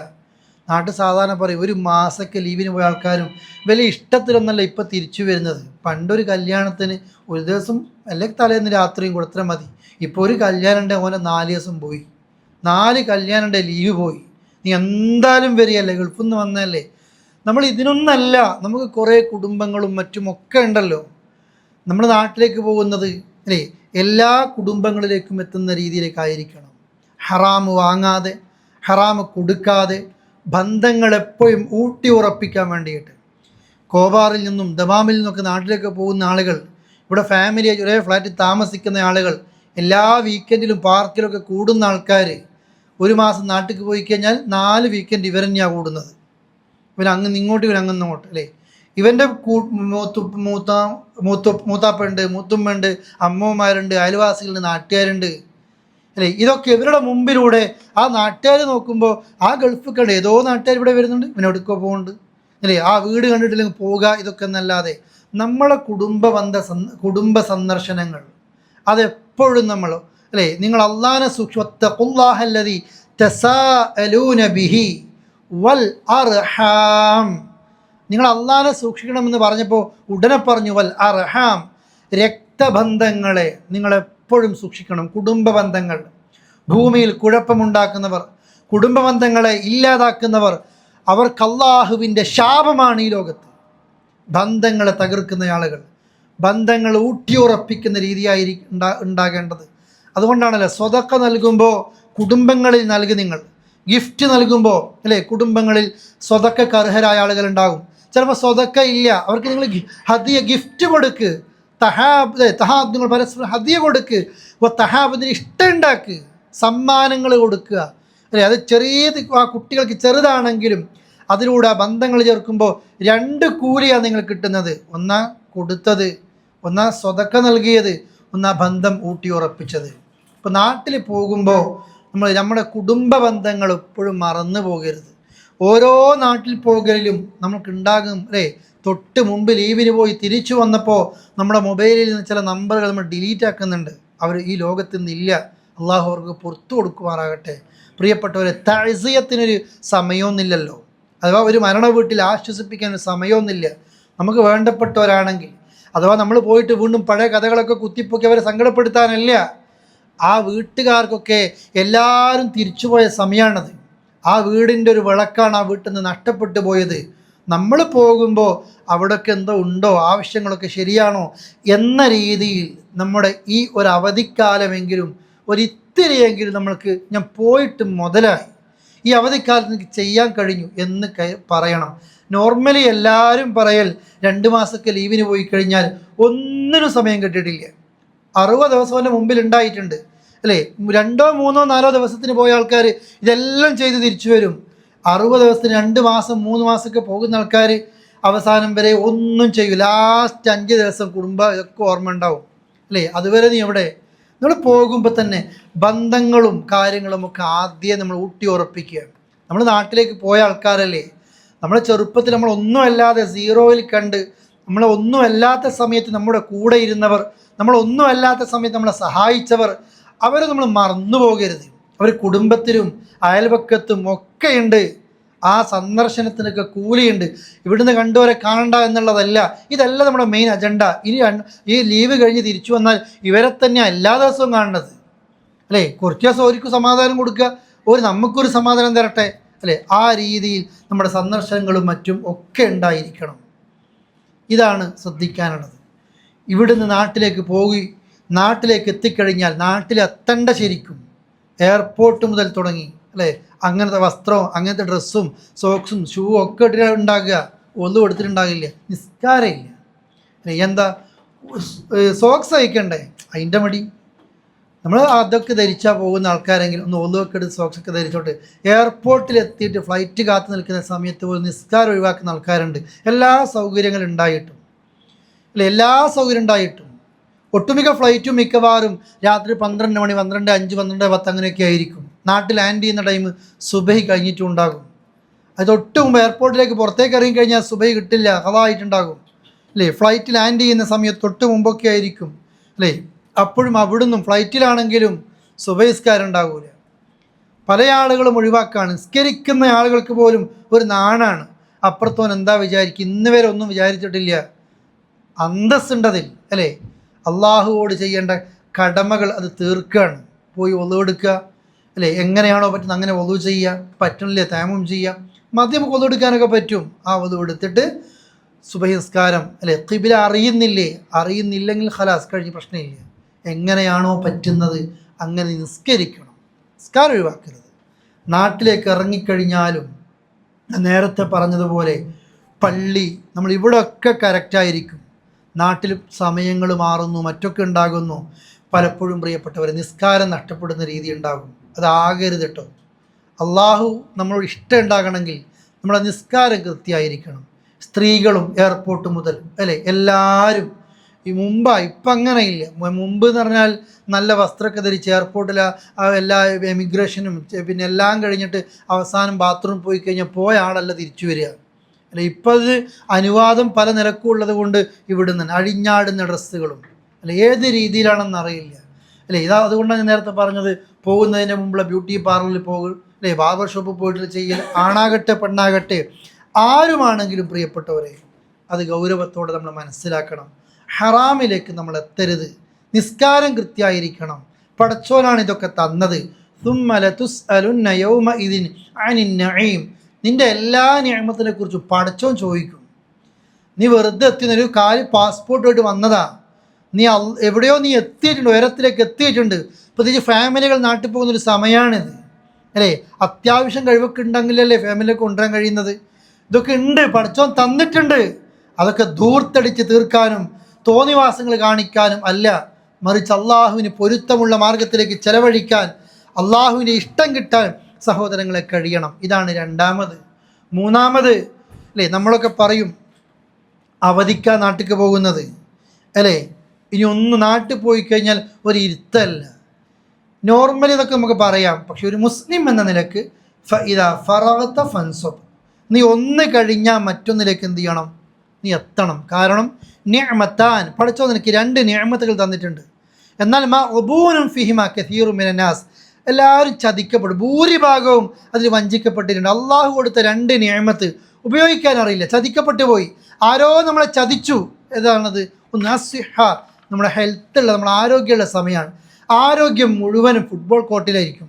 നാട്ടിൽ സാധാരണ പറയും, ഒരു മാസമൊക്കെ ലീവിന് പോയ ആൾക്കാരും വലിയ ഇഷ്ടത്തിലൊന്നല്ല ഇപ്പം തിരിച്ചു വരുന്നത്. പണ്ടൊരു കല്യാണത്തിന് ഒരു ദിവസം അല്ലെങ്കിൽ തലേന്ന് രാത്രിയും കൊടുത്താൽ മതി. ഇപ്പോൾ ഒരു കല്യാണം ഉണ്ടെങ്കിൽ ഓനെ 4 ദിവസം പോയി, 4 കല്യാണം ഉണ്ടെങ്കിൽ ലീവ് പോയി. നീ എന്തായാലും വരികയല്ലേ, ഗൾഫിൽ നിന്ന് വന്നതല്ലേ. നമ്മൾ ഇതിനൊന്നല്ല, നമുക്ക് കുറേ കുടുംബങ്ങളും മറ്റുമൊക്കെ ഉണ്ടല്ലോ. നമ്മൾ നാട്ടിലേക്ക് പോകുന്നത് അല്ലേ, എല്ലാ കുടുംബങ്ങളിലേക്കും എത്തുന്ന രീതിയിലേക്കായിരിക്കണം. ഹറാം വാങ്ങാതെ, ഹറാം കൊടുക്കാതെ, ബന്ധങ്ങൾ എപ്പോഴും ഊട്ടി ഉറപ്പിക്കാൻ വേണ്ടിയിട്ട്. കോബാറിൽ നിന്നും ദമാമിൽ നിന്നൊക്കെ നാട്ടിലേക്ക് പോകുന്ന ആളുകൾ, ഇവിടെ ഫാമിലി ഒരേ ഫ്ലാറ്റിൽ താമസിക്കുന്ന ആളുകൾ, എല്ലാ വീക്കെൻഡിലും പാർക്കിലൊക്കെ കൂടുന്ന ആൾക്കാർ, ഒരു മാസം നാട്ടിലേക്ക് പോയി കഴിഞ്ഞാൽ 4 വീക്കെൻഡ് ഇവരെന്നെയാണ് കൂടുന്നത്. ഇവൻ അങ്ങ് ഇങ്ങോട്ട്, ഇവൻ അങ്ങ് ഇങ്ങോട്ട് അല്ലേ. ഇവൻ്റെ മൂത്താപ്പുണ്ട്, മൂത്തുമ്മയുണ്ട്, അമ്മമാരുണ്ട്, അയൽവാസികളുണ്ട്, നാട്ടുകാരുണ്ട് അല്ലേ. ഇതൊക്കെ ഇവരുടെ മുമ്പിലൂടെ ആ നാട്ടുകാർ നോക്കുമ്പോൾ ആ ഗൾഫ് കണ്ട് ഏതോ നാട്ടുകാർ ഇവിടെ വരുന്നുണ്ട്, ഇവനെടുക്കോ പോകുന്നുണ്ട് അല്ലേ. ആ വീട് കണ്ടിട്ടില്ലെങ്കിൽ പോവുക, ഇതൊക്കെ എന്നല്ലാതെ നമ്മളെ കുടുംബ സന്ദർശനങ്ങൾ അതെപ്പോഴും നമ്മൾ അല്ലേ, നിങ്ങൾ അള്ളാഹനെ വത്തഖുല്ലാഹല്ലദീ തസാഅലൂന ബിഹി വൽ അർഹാം. നിങ്ങൾ അള്ളാഹനെ സൂക്ഷിക്കണമെന്ന് പറഞ്ഞപ്പോൾ ഉടനെ പറഞ്ഞു വൽ അർഹാം, രക്തബന്ധങ്ങളെ നിങ്ങളെപ്പോഴും സൂക്ഷിക്കണം. കുടുംബ ബന്ധങ്ങൾ, ഭൂമിയിൽ കുഴപ്പമുണ്ടാക്കുന്നവർ, കുടുംബ ബന്ധങ്ങളെ ഇല്ലാതാക്കുന്നവർ, അവർക്ക് അള്ളാഹുവിൻ്റെ ശാപമാണ് ഈ ലോകത്ത്. ബന്ധങ്ങളെ തകർക്കുന്ന ആളുകൾ, ബന്ധങ്ങൾ ഊട്ടിയുറപ്പിക്കുന്ന രീതിയായിരിക്കും ഉണ്ടാകേണ്ടത്. അതുകൊണ്ടാണല്ലോ സ്വതക്ക നൽകുമ്പോൾ കുടുംബങ്ങളിൽ നൽകി. നിങ്ങൾ ഗിഫ്റ്റ് നൽകുമ്പോൾ അല്ലേ, കുടുംബങ്ങളിൽ സ്വതക്കക്ക് അർഹരായ ആളുകൾ ഉണ്ടാകും. ചിലപ്പോൾ സ്വതക്ക ഇല്ല, അവർക്ക് നിങ്ങൾ ഹദിയ ഗിഫ്റ്റ് കൊടുക്ക്. തഹാബ് നിങ്ങൾ പരസ്പരം ഹദിയ കൊടുക്ക്. അപ്പോൾ തഹാബിന് ഇഷ്ടം ഉണ്ടാക്ക്, സമ്മാനങ്ങൾ കൊടുക്കുക അല്ലേ. അത് ചെറിയ ആ കുട്ടികൾക്ക് ചെറുതാണെങ്കിലും അതിലൂടെ ബന്ധങ്ങൾ ചേർക്കുമ്പോൾ രണ്ട് കൂലിയാണ് നിങ്ങൾ കിട്ടുന്നത്. ഒന്നാ കൊടുത്തത്, ഒന്നാ സ്വതക്ക നൽകിയത്, ഒന്നാ ബന്ധം ഊട്ടിയുറപ്പിച്ചത്. ഇപ്പോൾ നാട്ടിൽ പോകുമ്പോൾ നമ്മുടെ കുടുംബ ബന്ധങ്ങൾ എപ്പോഴും മറന്നു പോകരുത്. ഓരോ നാട്ടിൽ പോകലിലും നമുക്കുണ്ടാകും അല്ലേ. തൊട്ട് മുമ്പ് ലീവിന് പോയി തിരിച്ചു വന്നപ്പോൾ നമ്മുടെ മൊബൈലിൽ നിന്ന് ചില നമ്പറുകൾ നമ്മൾ ഡിലീറ്റ് ആക്കുന്നുണ്ട്. അവർ ഈ ലോകത്ത് നിന്നില്ല. അള്ളാഹു അവർക്ക് പുറത്തു കൊടുക്കുമാറാകട്ടെ. പ്രിയപ്പെട്ടവരെ, തഅസിയത്തിനൊരു സമയമൊന്നുമില്ലല്ലോ. അഥവാ ഒരു മരണ വീട്ടിൽ ആശ്വസിപ്പിക്കാൻ ഒരു സമയമൊന്നുമില്ല. നമുക്ക് വേണ്ടപ്പെട്ടവരാണെങ്കിൽ അഥവാ നമ്മൾ പോയിട്ട് വീണ്ടും പഴയ കഥകളൊക്കെ കുത്തിപ്പൊക്കി അവരെ സങ്കടപ്പെടുത്താനല്ല. ആ വീട്ടുകാർക്കൊക്കെ എല്ലാവരും തിരിച്ചുപോയ സമയമാണത്. ആ വീടിൻ്റെ ഒരു വിളക്കാണ് ആ വീട്ടിൽ നിന്ന് നഷ്ടപ്പെട്ടു പോയത്. നമ്മൾ പോകുമ്പോൾ അവിടെയൊക്കെ എന്തോ ഉണ്ടോ, ആവശ്യങ്ങളൊക്കെ ശരിയാണോ എന്ന രീതിയിൽ നമ്മുടെ ഈ ഒരു അവധിക്കാലമെങ്കിലും ഒരിത്തിരിയെങ്കിലും നമ്മൾക്ക് ഞാൻ പോയിട്ട് മുതലായി, ഈ അവധിക്കാലത്ത് എനിക്ക് ചെയ്യാൻ കഴിഞ്ഞു എന്ന് പറയണം. നോർമലി എല്ലാവരും പറയൽ 2 മാസമൊക്കെ ലീവിന് പോയി കഴിഞ്ഞാൽ ഒന്നിനും സമയം കിട്ടിയിട്ടില്ല. 60 ദിവസം മുമ്പിൽ ഉണ്ടായിട്ടുണ്ട് അല്ലേ. 2, 3, 4 ദിവസത്തിന് പോയ ആൾക്കാർ ഇതെല്ലാം ചെയ്ത് തിരിച്ചു വരും. 60 ദിവസത്തിന് 2 മാസം 3 മാസമൊക്കെ പോകുന്ന ആൾക്കാർ അവസാനം വരെ ഒന്നും ചെയ്യും. ലാസ്റ്റ് 5 ദിവസം കുടുംബം ഒക്കെ ഓർമ്മ ഉണ്ടാവും അല്ലേ. അതുവരെ നീ എവിടെ? നമ്മൾ പോകുമ്പോൾ തന്നെ ബന്ധങ്ങളും കാര്യങ്ങളും ഒക്കെ ആദ്യം നമ്മൾ ഊട്ടി ഉറപ്പിക്കുക. നമ്മൾ നാട്ടിലേക്ക് പോയ ആൾക്കാരല്ലേ. നമ്മളെ ചെറുപ്പത്തിൽ നമ്മളൊന്നും അല്ലാതെ സീറോയിൽ കണ്ട്, നമ്മളൊന്നും അല്ലാത്ത സമയത്ത് നമ്മുടെ കൂടെ ഇരുന്നവർ, നമ്മളൊന്നും അല്ലാത്ത സമയത്ത് നമ്മളെ സഹായിച്ചവർ, അവരെ നമ്മൾ മറന്നു പോകരുത്. അവർ കുടുംബത്തിലും അയൽപക്കത്തും ഒക്കെയുണ്ട്. ആ സന്ദർശനത്തിനൊക്കെ കൂലിയുണ്ട്. ഇവിടുന്ന് കണ്ടവരെ കാണണ്ട എന്നുള്ളതല്ല. ഇതല്ല നമ്മുടെ മെയിൻ അജണ്ട. ഇനി ഈ ലീവ് കഴിഞ്ഞ് തിരിച്ചു വന്നാൽ ഇവരെ തന്നെയാണ് എല്ലാ ദിവസവും കാണുന്നത് അല്ലേ. കുറച്ച് ദിവസം അവർക്ക് സമാധാനം കൊടുക്കുക, നമുക്കൊരു സമാധാനം തരട്ടെ അല്ലേ. ആ രീതിയിൽ നമ്മുടെ സന്ദർശനങ്ങളും മറ്റും ഒക്കെ ഉണ്ടായിരിക്കണം. ഇതാണ് ശ്രദ്ധിക്കാനുള്ളത്. ഇവിടുന്ന് നാട്ടിലേക്ക് പോയി നാട്ടിലേക്ക് എത്തിക്കഴിഞ്ഞാൽ നാട്ടിലെത്തേണ്ട ശരിക്കും എയർപോർട്ട് മുതൽ തുടങ്ങി അല്ലേ, അങ്ങനത്തെ വസ്ത്രവും അങ്ങനത്തെ ഡ്രസ്സും സോക്സും ഷൂവും ഒക്കെ ഇട്ടിട്ടുണ്ടാകുക. ഒന്നും എടുത്തിട്ടുണ്ടാകില്ല, നിസ്കാരമില്ല അല്ലേ. എന്താ സോക്സ് അയക്കണ്ടേ, അതിൻ്റെ മടി. നമ്മൾ അതൊക്കെ ധരിച്ചാൽ പോകുന്ന ആൾക്കാരെങ്കിലും ഒന്ന് ഒന്നുമൊക്കെ എടുത്ത് സോക്സൊക്കെ ധരിച്ചോട്ട്. എയർപോർട്ടിലെത്തിയിട്ട് ഫ്ലൈറ്റ് കാത്തു നിൽക്കുന്ന സമയത്ത് പോലും നിസ്കാരം ഒഴിവാക്കുന്ന ആൾക്കാരുണ്ട്. എല്ലാ സൗകര്യങ്ങളും ഉണ്ടായിട്ടും അല്ലേ, എല്ലാ സൗകര്യം ഉണ്ടായിട്ടും ഒട്ടുമിക്ക ഫ്ലൈറ്റും മിക്കവാറും രാത്രി 12 മണി, 12:05, 12:10 അങ്ങനെയൊക്കെ ആയിരിക്കും. നാട്ടിൽ ലാൻഡ് ചെയ്യുന്ന ടൈം സുബഹി കഴിഞ്ഞിട്ടും ഉണ്ടാകും. അത് തൊട്ട് മുമ്പ് എയർപോർട്ടിലേക്ക് പുറത്തേക്ക് ഇറങ്ങിക്കഴിഞ്ഞാൽ സുബഹി കിട്ടില്ല, അതായിട്ടുണ്ടാകും അല്ലേ. ഫ്ലൈറ്റ് ലാൻഡ് ചെയ്യുന്ന സമയത്ത് തൊട്ട് മുമ്പൊക്കെ ആയിരിക്കും അല്ലേ. അപ്പോഴും അവിടുന്നും ഫ്ലൈറ്റിലാണെങ്കിലും സുബഹിസ്കാരം ഉണ്ടാകില്ല. പല ആളുകളും ഒഴിവാക്കാണ്. നിസ്കരിക്കുന്ന ആളുകൾക്ക് പോലും ഒരു നാണാണ്. അപ്പുറത്തോൻ എന്താ വിചാരിക്കും, ഇന്ന് വരെ ഒന്നും വിചാരിച്ചിട്ടില്ല. അന്തസ്സുണ്ടതിൽ അല്ലേ. അള്ളാഹുവോട് ചെയ്യേണ്ട കടമകൾ അത് തീർക്കുകയാണ്. പോയി ഒളു എടുക്കുക അല്ലേ, എങ്ങനെയാണോ പറ്റുന്നത് അങ്ങനെ ഒളു ചെയ്യുക. പറ്റണില്ലേ തയമ്മും ചെയ്യുക. മദ്യം ഒളു എടുക്കാനൊക്കെ പറ്റും. ആ ഒളു എടുത്തിട്ട് സുബഹി നിസ്കാരം അല്ലേ. ഖിബില അറിയുന്നില്ലെങ്കിൽ ഖലാസ്, കഴിഞ്ഞ് പ്രശ്നമില്ല. എങ്ങനെയാണോ പറ്റുന്നത് അങ്ങനെ നിസ്കരിക്കണം. നിസ്കാരം ഒഴിവാക്കരുത്. നാട്ടിലേക്ക് ഇറങ്ങിക്കഴിഞ്ഞാലും നേരത്തെ പറഞ്ഞതുപോലെ പള്ളി നമ്മൾ ഇവിടെയൊക്കെ കറക്റ്റായിരിക്കും. നാട്ടിൽ സമയങ്ങൾ മാറുന്നു, മറ്റൊക്കെ ഉണ്ടാകുന്നു. പലപ്പോഴും പ്രിയപ്പെട്ടവരെ നിസ്കാരം നഷ്ടപ്പെടുന്ന രീതി ഉണ്ടാകും. അതാകരുത് കേട്ടോ. അള്ളാഹു നമ്മളോട് ഇഷ്ടം ഉണ്ടാകണമെങ്കിൽ നമ്മുടെ നിസ്കാരം കൃത്യമായിരിക്കണം. സ്ത്രീകളും എയർപോർട്ട് മുതൽ അല്ലേ എല്ലാവരും. ഈ ഇപ്പം അങ്ങനെയില്ല. മുമ്പ് എന്ന് പറഞ്ഞാൽ നല്ല വസ്ത്രമൊക്കെ ധരിച്ച് എയർപോർട്ടിൽ എല്ലാ എമിഗ്രേഷനും പിന്നെ എല്ലാം കഴിഞ്ഞിട്ട് അവസാനം ബാത്റൂമിൽ പോയി കഴിഞ്ഞാൽ പോയ ആളല്ല തിരിച്ചു വരിക അല്ലെ. ഇപ്പം അത് അനുവാദം പല നിരക്കും ഉള്ളത് കൊണ്ട് ഇവിടുന്ന് അഴിഞ്ഞാടുന്ന ഡ്രസ്സുകളും അല്ല ഏത് രീതിയിലാണെന്ന് അറിയില്ല അല്ലേ? അതുകൊണ്ടാണ് ഞാൻ നേരത്തെ പറഞ്ഞത്, പോകുന്നതിന് മുമ്പുള്ള ബ്യൂട്ടി പാർലറിൽ പോകും, അല്ലേ, ബാർബർ ഷോപ്പിൽ പോയിട്ട് ചെയ്യൽ, ആണാകട്ടെ പെണ്ണാകട്ടെ ആരുമാണെങ്കിലും പ്രിയപ്പെട്ടവരെ, അത് ഗൗരവത്തോടെ നമ്മൾ മനസ്സിലാക്കണം. ഹറാമിലേക്ക് നമ്മൾ എത്തരുത്. നിസ്കാരം കൃത്യമായിരിക്കണം. പടച്ചോനാണ് ഇതൊക്കെ തന്നത്. നിന്റെ എല്ലാ നിഅമത്തിനെ കുറിച്ചും പടച്ചോൻ ചോദിക്കും. നീ വെറുതെ എത്തിയൊരു കാര്യം പാസ്പോർട്ടായിട്ട് വന്നതാ, നീ എവിടെയോ നീ എത്തിയിട്ടുണ്ട്, ഉയരത്തിലേക്ക് എത്തിയിട്ടുണ്ട്. പ്രത്യേകിച്ച് ഫാമിലികൾ നാട്ടിൽ പോകുന്നൊരു സമയമാണിത്, അല്ലേ? അത്യാവശ്യം കഴിവൊക്കെ ഉണ്ടെങ്കിലല്ലേ ഫാമിലിയൊക്കെ കൊണ്ടുവരാൻ കഴിയുന്നത്. ഇതൊക്കെ ഉണ്ട്, പടച്ചോൻ തന്നിട്ടുണ്ട്. അതൊക്കെ ധൂർത്തടിച്ച് തീർക്കാനും തോന്നിവാസങ്ങൾ കാണിക്കാനും അല്ല, മറിച്ച് അള്ളാഹുവിന് പൊരുത്തമുള്ള മാർഗത്തിലേക്ക് ചെലവഴിക്കാൻ, അള്ളാഹുവിൻ്റെ ഇഷ്ടം കിട്ടാൻ സഹോദരങ്ങളെ കഴിയണം. ഇതാണ് രണ്ടാമത്. മൂന്നാമത്, അല്ലേ, നമ്മളൊക്കെ പറയും അവധിക്കാൻ നാട്ടിലേക്ക് പോകുന്നത്, അല്ലേ? ഇനി ഒന്ന് നാട്ടിൽ പോയി കഴിഞ്ഞാൽ ഒരു ഇരുത്തല്ല. നോർമലി ഇതൊക്കെ നമുക്ക് പറയാം. പക്ഷെ ഒരു മുസ്ലിം എന്ന നിലക്ക് ഫറഗത ഫൻസബ്, നീ ഒന്ന് കഴിഞ്ഞാൽ മറ്റൊന്നിലേക്ക് എന്ത് ചെയ്യണം? നീ എത്തണം. കാരണം നിഅമത്താൻ, പഠിച്ചോ, നിനക്ക് രണ്ട് നിഅമത്തുകൾ തന്നിട്ടുണ്ട്. എന്നാൽ മഅ്ബൂനും ഫിഹിമ കസീറു മിനന്നാസ്, എല്ലാവരും ചതിക്കപ്പെടും, ഭൂരിഭാഗവും അതിൽ വഞ്ചിക്കപ്പെട്ടിട്ടുണ്ട്. അള്ളാഹു കൊടുത്ത രണ്ട് നിഅമത്ത് ഉപയോഗിക്കാൻ അറിയില്ല, ചതിക്കപ്പെട്ടു പോയി. ആരോ നമ്മളെ ചതിച്ചു. ഏതാണത്? ഒന്ന് അസ്സിഹ, നമ്മുടെ ഹെൽത്തുള്ള, നമ്മുടെ ആരോഗ്യമുള്ള സമയമാണ്. ആരോഗ്യം മുഴുവനും ഫുട്ബോൾ കോർട്ടിലായിരിക്കും,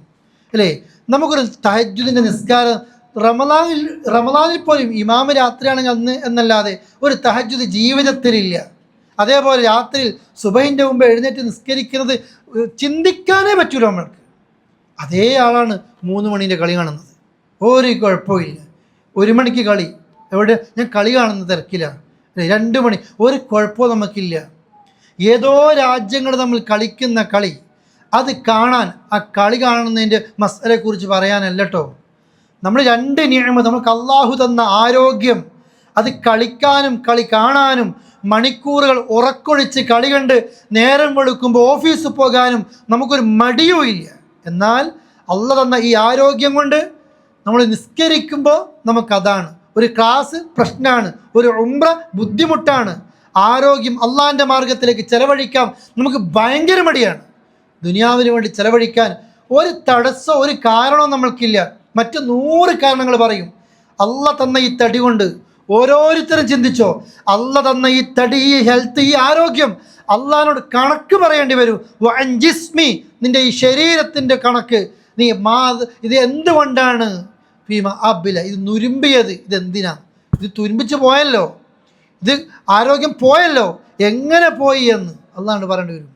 അല്ലേ? നമുക്കൊരു തഹജ്ജുദിൻ്റെ നിസ്കാരം റമദാനിൽ പോലും ഇമാമ രാത്രിയാണെങ്കിൽ അന്ന് എന്നല്ലാതെ ഒരു തഹജ്ജുദ് ജീവിതത്തിലില്ല. അതേപോലെ രാത്രിയിൽ സുബഹിൻ്റെ മുമ്പ് എഴുന്നേറ്റ് നിസ്കരിക്കുന്നത് ചിന്തിക്കാനേ പറ്റൂല നമ്മൾക്ക്. അതേ ആളാണ് 3 മണീൻ്റെ കളി കാണുന്നത്, ഒരു കുഴപ്പമില്ല. 1 മണിക്ക് കളി, എവിടെ? ഞാൻ കളി കാണുന്ന തിരക്കിലാണ്. 2 മണി, ഒരു കുഴപ്പവും നമുക്കില്ല. ഏതോ രാജ്യങ്ങൾ നമ്മൾ കളിക്കുന്ന കളി, അത് കാണാൻ, ആ കളി കാണുന്നതിൻ്റെ മസലയെക്കുറിച്ച് പറയാനല്ല കേട്ടോ. നമ്മൾ രണ്ട് നിഅമത്ത്, നമുക്ക് അള്ളാഹു തന്ന ആരോഗ്യം, അത് കളിക്കാനും കളി കാണാനും, മണിക്കൂറുകൾ ഉറക്കൊഴിച്ച് കളി കണ്ട് നേരം വെളുക്കുമ്പോൾ ഓഫീസിൽ പോകാനും നമുക്കൊരു മടിയും ഇല്ല. എന്നാൽ അള്ള തന്ന ഈ ആരോഗ്യം കൊണ്ട് നമ്മൾ നിസ്കരിക്കുമ്പോൾ നമുക്കതാണ് ഒരു ക്ലാസ് പ്രശ്നമാണ്, ഒരു ഉംറ ബുദ്ധിമുട്ടാണ്. ആരോഗ്യം അള്ളാഹിൻ്റെ മാർഗത്തിലേക്ക് ചെലവഴിക്കാം നമുക്ക് ഭയങ്കര മടിയാണ്. ദുനിയാവിന് വേണ്ടി ചെലവഴിക്കാൻ ഒരു തടസ്സം, ഒരു കാരണവും നമ്മൾക്കില്ല. മറ്റ് 100 കാരണങ്ങൾ പറയും. അള്ള തന്ന ഈ തടി കൊണ്ട് ഓരോരുത്തരും ചിന്തിച്ചോ, അള്ള തന്ന ഈ തടി, ഈ ഹെൽത്ത്, ഈ ആരോഗ്യം അള്ളാഹിനോട് കണക്ക് പറയേണ്ടി വരും. ജിസ്മി, നിൻ്റെ ഈ ശരീരത്തിൻ്റെ കണക്ക്, നീ ഇത് എന്തുകൊണ്ടാണ്? ഫീമ അബില, ഇത് നുരുമ്പിയത്, ഇതെന്തിനാ? ഇത് തുരുമ്പിച്ച് പോയല്ലോ, ഇത് ആരോഗ്യം പോയല്ലോ, എങ്ങനെ പോയി എന്ന് അള്ളാഹ് പറയേണ്ടി വരും.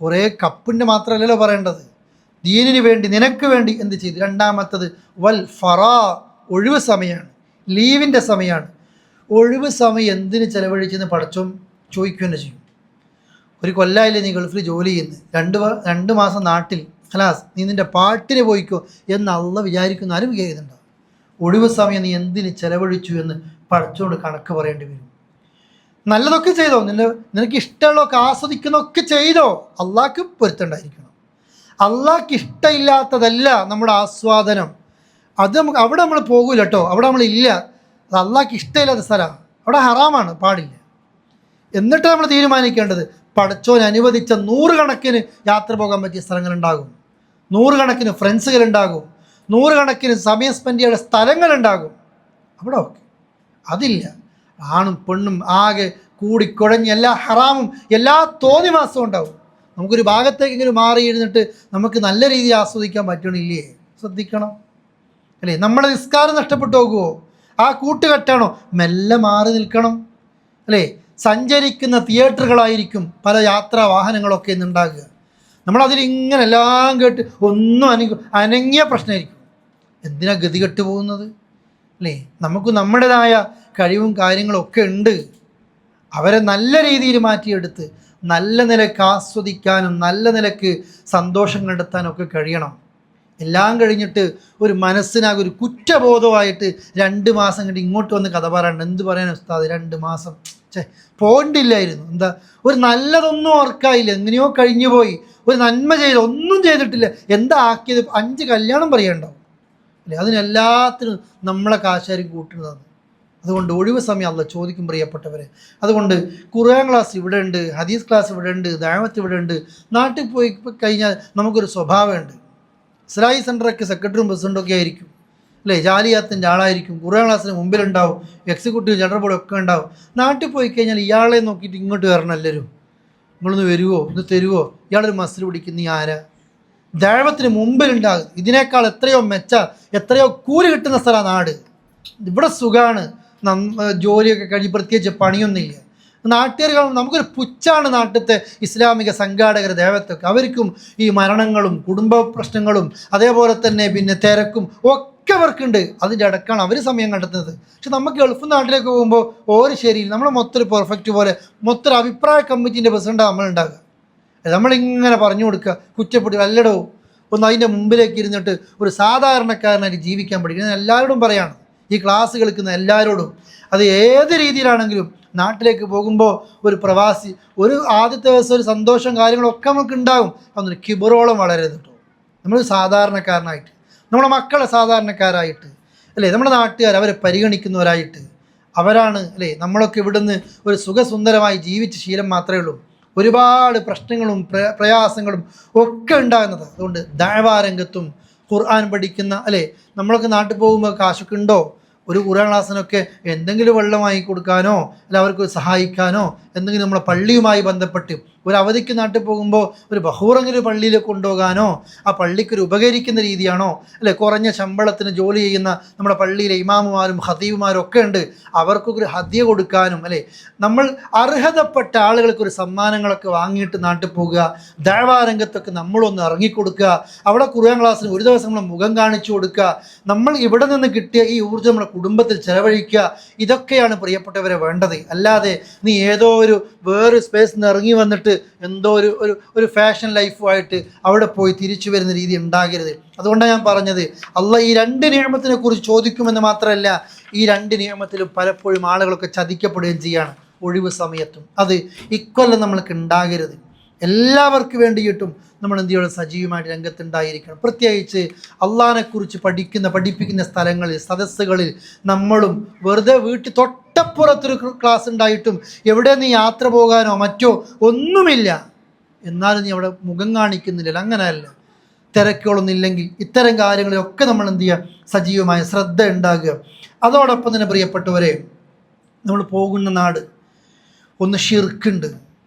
കുറേ കപ്പിൻ്റെ മാത്രമല്ലല്ലോ പറയേണ്ടത്, ദീനിന് വേണ്ടി, നിനക്ക് വേണ്ടി എന്ത് ചെയ്തു. രണ്ടാമത്തത് വൽ ഫറാ, ഒഴിവ് സമയമാണ്, ലീവിൻ്റെ സമയമാണ്. ഒഴിവ് സമയം എന്തിന് ചെലവഴിച്ചെന്ന് പടച്ചോൻ ചോദിക്കുകയെന്ന് ചെയ്യും. ഒരു കൊല്ലായില്ലേ നീ ഗൾഫിൽ ജോലി ചെയ്യുന്നത്, 2 മാസം നാട്ടിൽ, ഖലാസ്, നീ നിൻ്റെ പാട്ടിന് പോയിക്കോ എന്ന് അള്ള വിചാരിക്കുന്ന ആരും വിചാരിക്കുന്നുണ്ടോ? ഒഴിവ് സമയം നീ എന്തിന് ചെലവഴിച്ചു എന്ന് പടച്ചോണ്ട് കണക്ക് പറയേണ്ടി വരും. നല്ലതൊക്കെ ചെയ്തോ, നിനക്ക് ഇഷ്ടമുള്ളതൊക്കെ ആസ്വദിക്കുന്നതൊക്കെ ചെയ്തോ, അള്ളാഹ്ക്ക് പൊരുത്തണ്ടായിരിക്കണം. അള്ളാഹ്ക്ക് ഇഷ്ടമില്ലാത്തതല്ല നമ്മുടെ ആസ്വാദനം. അത് അവിടെ നമ്മൾ പോകൂല കേട്ടോ, അവിടെ നമ്മളില്ല. അത് അള്ളാഹ്ക്ക് ഇഷ്ടമില്ലാത്ത സ്ഥലമാണ്, അവിടെ ഹറാമാണ്, പാടില്ല. എന്നിട്ട് നമ്മൾ തീരുമാനിക്കേണ്ടത്, പടച്ചോൻ അനുവദിച്ച 100 കണക്കിന് യാത്ര പോകാൻ പറ്റിയ സ്ഥലങ്ങളുണ്ടാകും, 100 കണക്കിന് ഫ്രണ്ട്സുകളുണ്ടാകും, 100 കണക്കിന് സമയം സ്പെൻഡ് ചെയ്യേണ്ട സ്ഥലങ്ങളുണ്ടാകും. അവിടെ ഓക്കെ, അതില്ല. ആണും പെണ്ണും ആകെ കൂടിക്കുഴഞ്ഞ് എല്ലാ ഹറാമും എല്ലാ തോന്നിവാസവും ഉണ്ടാവും. നമുക്കൊരു ഭാഗത്തേക്കെങ്കിലും മാറി ഇരുന്നിട്ട് നമുക്ക് നല്ല രീതിയിൽ ആസ്വദിക്കാൻ പറ്റണില്ലേ? ശ്രദ്ധിക്കണം, അല്ലേ? നമ്മുടെ നിസ്കാരം നഷ്ടപ്പെട്ടു പോകുമോ? ആ കൂട്ടുകെട്ടാണോ? മെല്ലെ മാറി നിൽക്കണം, അല്ലേ? സഞ്ചരിക്കുന്ന തിയേറ്ററുകളായിരിക്കും പല യാത്രാ വാഹനങ്ങളൊക്കെ ഇന്നുണ്ടാകുക. നമ്മളതിലിങ്ങനെ എല്ലാം കേട്ട് ഒന്നും അനങ്ങിയ പ്രശ്നമായിരിക്കും. എന്തിനാ ഗതികെട്ട് പോകുന്നത്, അല്ലേ? നമുക്ക് നമ്മുടേതായ കഴിവും കാര്യങ്ങളൊക്കെ ഉണ്ട്. അവരെ നല്ല രീതിയിൽ മാറ്റിയെടുത്ത് നല്ല നിലക്ക് ആസ്വദിക്കാനും നല്ല നിലക്ക് സന്തോഷം കണ്ടെത്താനൊക്കെ കഴിയണം. എല്ലാം കഴിഞ്ഞിട്ട് ഒരു മനസ്സിനാകെ ഒരു കുറ്റബോധമായിട്ട് 2 മാസം കഴിഞ്ഞ് ഇങ്ങോട്ട് വന്ന് കഥ പറയണ്ട. എന്ത് പറയാൻ ഉസ്താദ്, 2 മാസം പോകണ്ടില്ലായിരുന്നു, എന്താ ഒരു നല്ലതൊന്നും ഓർക്കായില്ല, എങ്ങനെയോ കഴിഞ്ഞു പോയി, ഒരു നന്മ ചെയ്ത് ഒന്നും ചെയ്തിട്ടില്ല, എന്താ ആക്കിയത്? 5 കല്യാണം പറയണ്ടാവും, അല്ലേ? അതിനെല്ലാത്തിനും നമ്മളെ കാശാരി കൂട്ടുന്നതാണ്. അതുകൊണ്ട് ഒഴിവ് സമയം അല്ല ചോദിക്കും പ്രിയപ്പെട്ടവരെ. അതുകൊണ്ട് ഖുർആൻ ക്ലാസ് ഇവിടെ ഉണ്ട്, ഹദീസ് ക്ലാസ് ഇവിടെ ഉണ്ട്, ദഅവത്ത് ഇവിടെ ഉണ്ട്. നാട്ടിൽ പോയി കഴിഞ്ഞാൽ നമുക്കൊരു സ്വഭാവമുണ്ട്. ഇസ്ലാഹി സെൻ്ററൊക്കെ സെക്രട്ടറിയും പ്രസിഡൻ്റൊക്കെ ആയിരിക്കും അല്ലേ, ജാലിയാത്തിൻ്റെ ആളായിരിക്കും, ഖുർആൻ ക്ലാസ്സിന് മുമ്പിലുണ്ടാവും, എക്സിക്യൂട്ടീവ് ജനറൽ ബോർഡ് ഒക്കെ ഉണ്ടാവും. നാട്ടിൽ പോയി കഴിഞ്ഞാൽ ഇയാളെ നോക്കിയിട്ട് ഇങ്ങോട്ട് വരണം എല്ലാവരും. നിങ്ങളൊന്ന് വരുമോ, ഇത് തരുമോ, ഇയാളൊരു മസ്ജിദ് പിടിക്കുന്ന ആരാ? ദഅവത്തിന് മുമ്പിലുണ്ടാകും. ഇതിനേക്കാൾ എത്രയോ മെച്ച, എത്രയോ കൂലി കിട്ടുന്ന സ്ഥലമാണ് നാട്. ഇവിടെ സുഖമാണ്, ജോലിയൊക്കെ കഴിഞ്ഞ് പ്രത്യേകിച്ച് പണിയൊന്നുമില്ല. നാട്ടുകാർ നമുക്കൊരു പുച്ഛാണ് നാട്ടിലത്തെ ഇസ്ലാമിക സംഘാടകർ ദഅവത്തൊക്കെ. അവർക്കും ഈ മരണങ്ങളും കുടുംബ പ്രശ്നങ്ങളും അതേപോലെ തന്നെ പിന്നെ തിരക്കും ഒക്കെ അവർക്കുണ്ട്. അതിൻ്റെ അടക്കാണ് അവർ സമയം കണ്ടെത്തുന്നത്. പക്ഷെ നമുക്ക് ഗൾഫ് നാട്ടിലേക്ക് പോകുമ്പോൾ ഓരോ ശരിയിൽ നമ്മൾ മൊത്തം പെർഫെക്റ്റ് പോലെ മൊത്തം അഭിപ്രായ കമ്മിറ്റീൻ്റെ പ്രസിഡൻ്റ് നമ്മളുണ്ടാകുക. നമ്മളിങ്ങനെ പറഞ്ഞു കൊടുക്കുക, കുറ്റപ്പെടുക, അല്ലടോ ഒന്ന് അതിൻ്റെ മുമ്പിലേക്ക് ഇരുന്നിട്ട് ഒരു സാധാരണക്കാരനായിട്ട് ജീവിക്കാൻ പഠിക്കുക. ഞാൻ എല്ലാവരോടും പറയാണ്, ഈ ക്ലാസ് കേൾക്കുന്ന എല്ലാവരോടും, അത് ഏത് രീതിയിലാണെങ്കിലും നാട്ടിലേക്ക് പോകുമ്പോൾ ഒരു പ്രവാസി ഒരു ആദ്യത്തെ ദിവസം ഒരു സന്തോഷം കാര്യങ്ങളൊക്കെ നമുക്ക് ഉണ്ടാകും. അതൊരു കിബറോളം വളരരുത് കേട്ടോ. നമ്മൾ സാധാരണക്കാരനായിട്ട്, നമ്മുടെ മക്കളെ സാധാരണക്കാരായിട്ട് അല്ലേ, നമ്മുടെ നാട്ടുകാർ അവരെ പരിഗണിക്കുന്നവരായിട്ട് അവരാണ് അല്ലേ നമ്മളൊക്കെ ഇവിടുന്ന് ഒരു സുഖസുന്ദരമായി ജീവിച്ച ശീലം മാത്രമേ ഉള്ളൂ. ഒരുപാട് പ്രശ്നങ്ങളും പ്രയാസങ്ങളും ഒക്കെ ഉണ്ടാകുന്നത്. അതുകൊണ്ട് ദഅവാ രംഗത്തും ഖുർആൻ പഠിക്കുന്ന അല്ലേ, നമ്മളൊക്കെ നാട്ടിൽ പോകുമ്പോൾ കാശൊക്കെ ഉണ്ടോ, ഒരു ഖുർആൻ ക്ലാസ്സിനൊക്കെ എന്തെങ്കിലും വെള്ളം വാങ്ങി കൊടുക്കാനോ അല്ല അവർക്ക് സഹായിക്കാനോ എന്തെങ്കിലും നമ്മളെ പള്ളിയുമായി ബന്ധപ്പെട്ട് ഒരു അവധിക്ക് നാട്ടിൽ പോകുമ്പോൾ ഒരു ബഹൂറെങ്കിലും പള്ളിയിൽ കൊണ്ടുപോകാനോ ആ പള്ളിക്കൊരു ഉപകരിക്കുന്ന രീതിയാണോ അല്ലെ, കുറഞ്ഞ ശമ്പളത്തിന് ജോലി ചെയ്യുന്ന നമ്മുടെ പള്ളിയിലെ ഇമാമുമാരും ഖതീബുമാരും ഒക്കെ ഉണ്ട്, അവർക്കൊരു ഹദിയ കൊടുക്കാനും അല്ലേ, നമ്മൾ അർഹതപ്പെട്ട ആളുകൾക്കൊരു സമ്മാനങ്ങളൊക്കെ വാങ്ങിയിട്ട് നാട്ടിൽ പോകുക. ദഅവാ രംഗത്തൊക്കെ നമ്മളൊന്ന് ഇറങ്ങിക്കൊടുക്കുക. അവിടെ ഖുർആൻ ക്ലാസ്സിന് ഒരു ദിവസം നമ്മൾ മുഖം കാണിച്ചു കൊടുക്കുക. നമ്മൾ ഇവിടെ നിന്ന് കിട്ടിയ ഈ ഊർജ്ജം നമ്മുടെ കുടുംബത്തിൽ ചെലവഴിക്കുക. ഇതൊക്കെയാണ് പ്രിയപ്പെട്ടവരെ വേണ്ടത്. അല്ലാതെ നീ ഏതോ ഒരു വേറൊരു സ്പേസിൽ നിന്ന് ഇറങ്ങി വന്നിട്ട് എന്തോ ഒരു ഫാഷൻ ലൈഫുമായിട്ട് അവിടെ പോയി തിരിച്ചു വരുന്ന രീതി ഉണ്ടാകരുത്. അതുകൊണ്ടാണ് ഞാൻ പറഞ്ഞത്, അള്ളാഹ് ഈ രണ്ട് നിഅമത്തിനെ കുറിച്ച് ചോദിക്കുമെന്ന് മാത്രമല്ല, ഈ രണ്ട് നിഅമത്തിലും പലപ്പോഴും ആളുകളൊക്കെ ചതിക്കപ്പെടുകയും ചെയ്യാണ് ഒഴിവ് സമയത്തും. അത് ഇക്കൊല്ലം നമ്മൾക്ക് ഉണ്ടാകരുത്. എല്ലാവർക്കും വേണ്ടിയിട്ടും നമ്മൾ എന്ത് ചെയ്യണം, സജീവമായിട്ട് രംഗത്തുണ്ടായിരിക്കണം. പ്രത്യേകിച്ച് അള്ളാഹിനെക്കുറിച്ച് പഠിപ്പിക്കുന്ന സ്ഥലങ്ങളിൽ സദസ്സുകളിൽ നമ്മളും വെറുതെ വീട്ടിൽ തൊട്ടപ്പുറത്തൊരു ക്ലാസ് ഉണ്ടായിട്ടും എവിടെ നീ യാത്ര പോകാനോ മറ്റോ ഒന്നുമില്ല, എന്നാലും നീ അവിടെ മുഖം കാണിക്കുന്നില്ല. അങ്ങനെയല്ല, തിരക്കുകളൊന്നും ഇല്ലെങ്കിൽ ഇത്തരം കാര്യങ്ങളിലൊക്കെ നമ്മൾ എന്ത് ചെയ്യുക, സജീവമായ ശ്രദ്ധ ഉണ്ടാകുക. അതോടൊപ്പം തന്നെ പ്രിയപ്പെട്ടവരെ, നമ്മൾ പോകുന്ന നാട് ഒന്ന് ഷിർക്കുണ്ട്,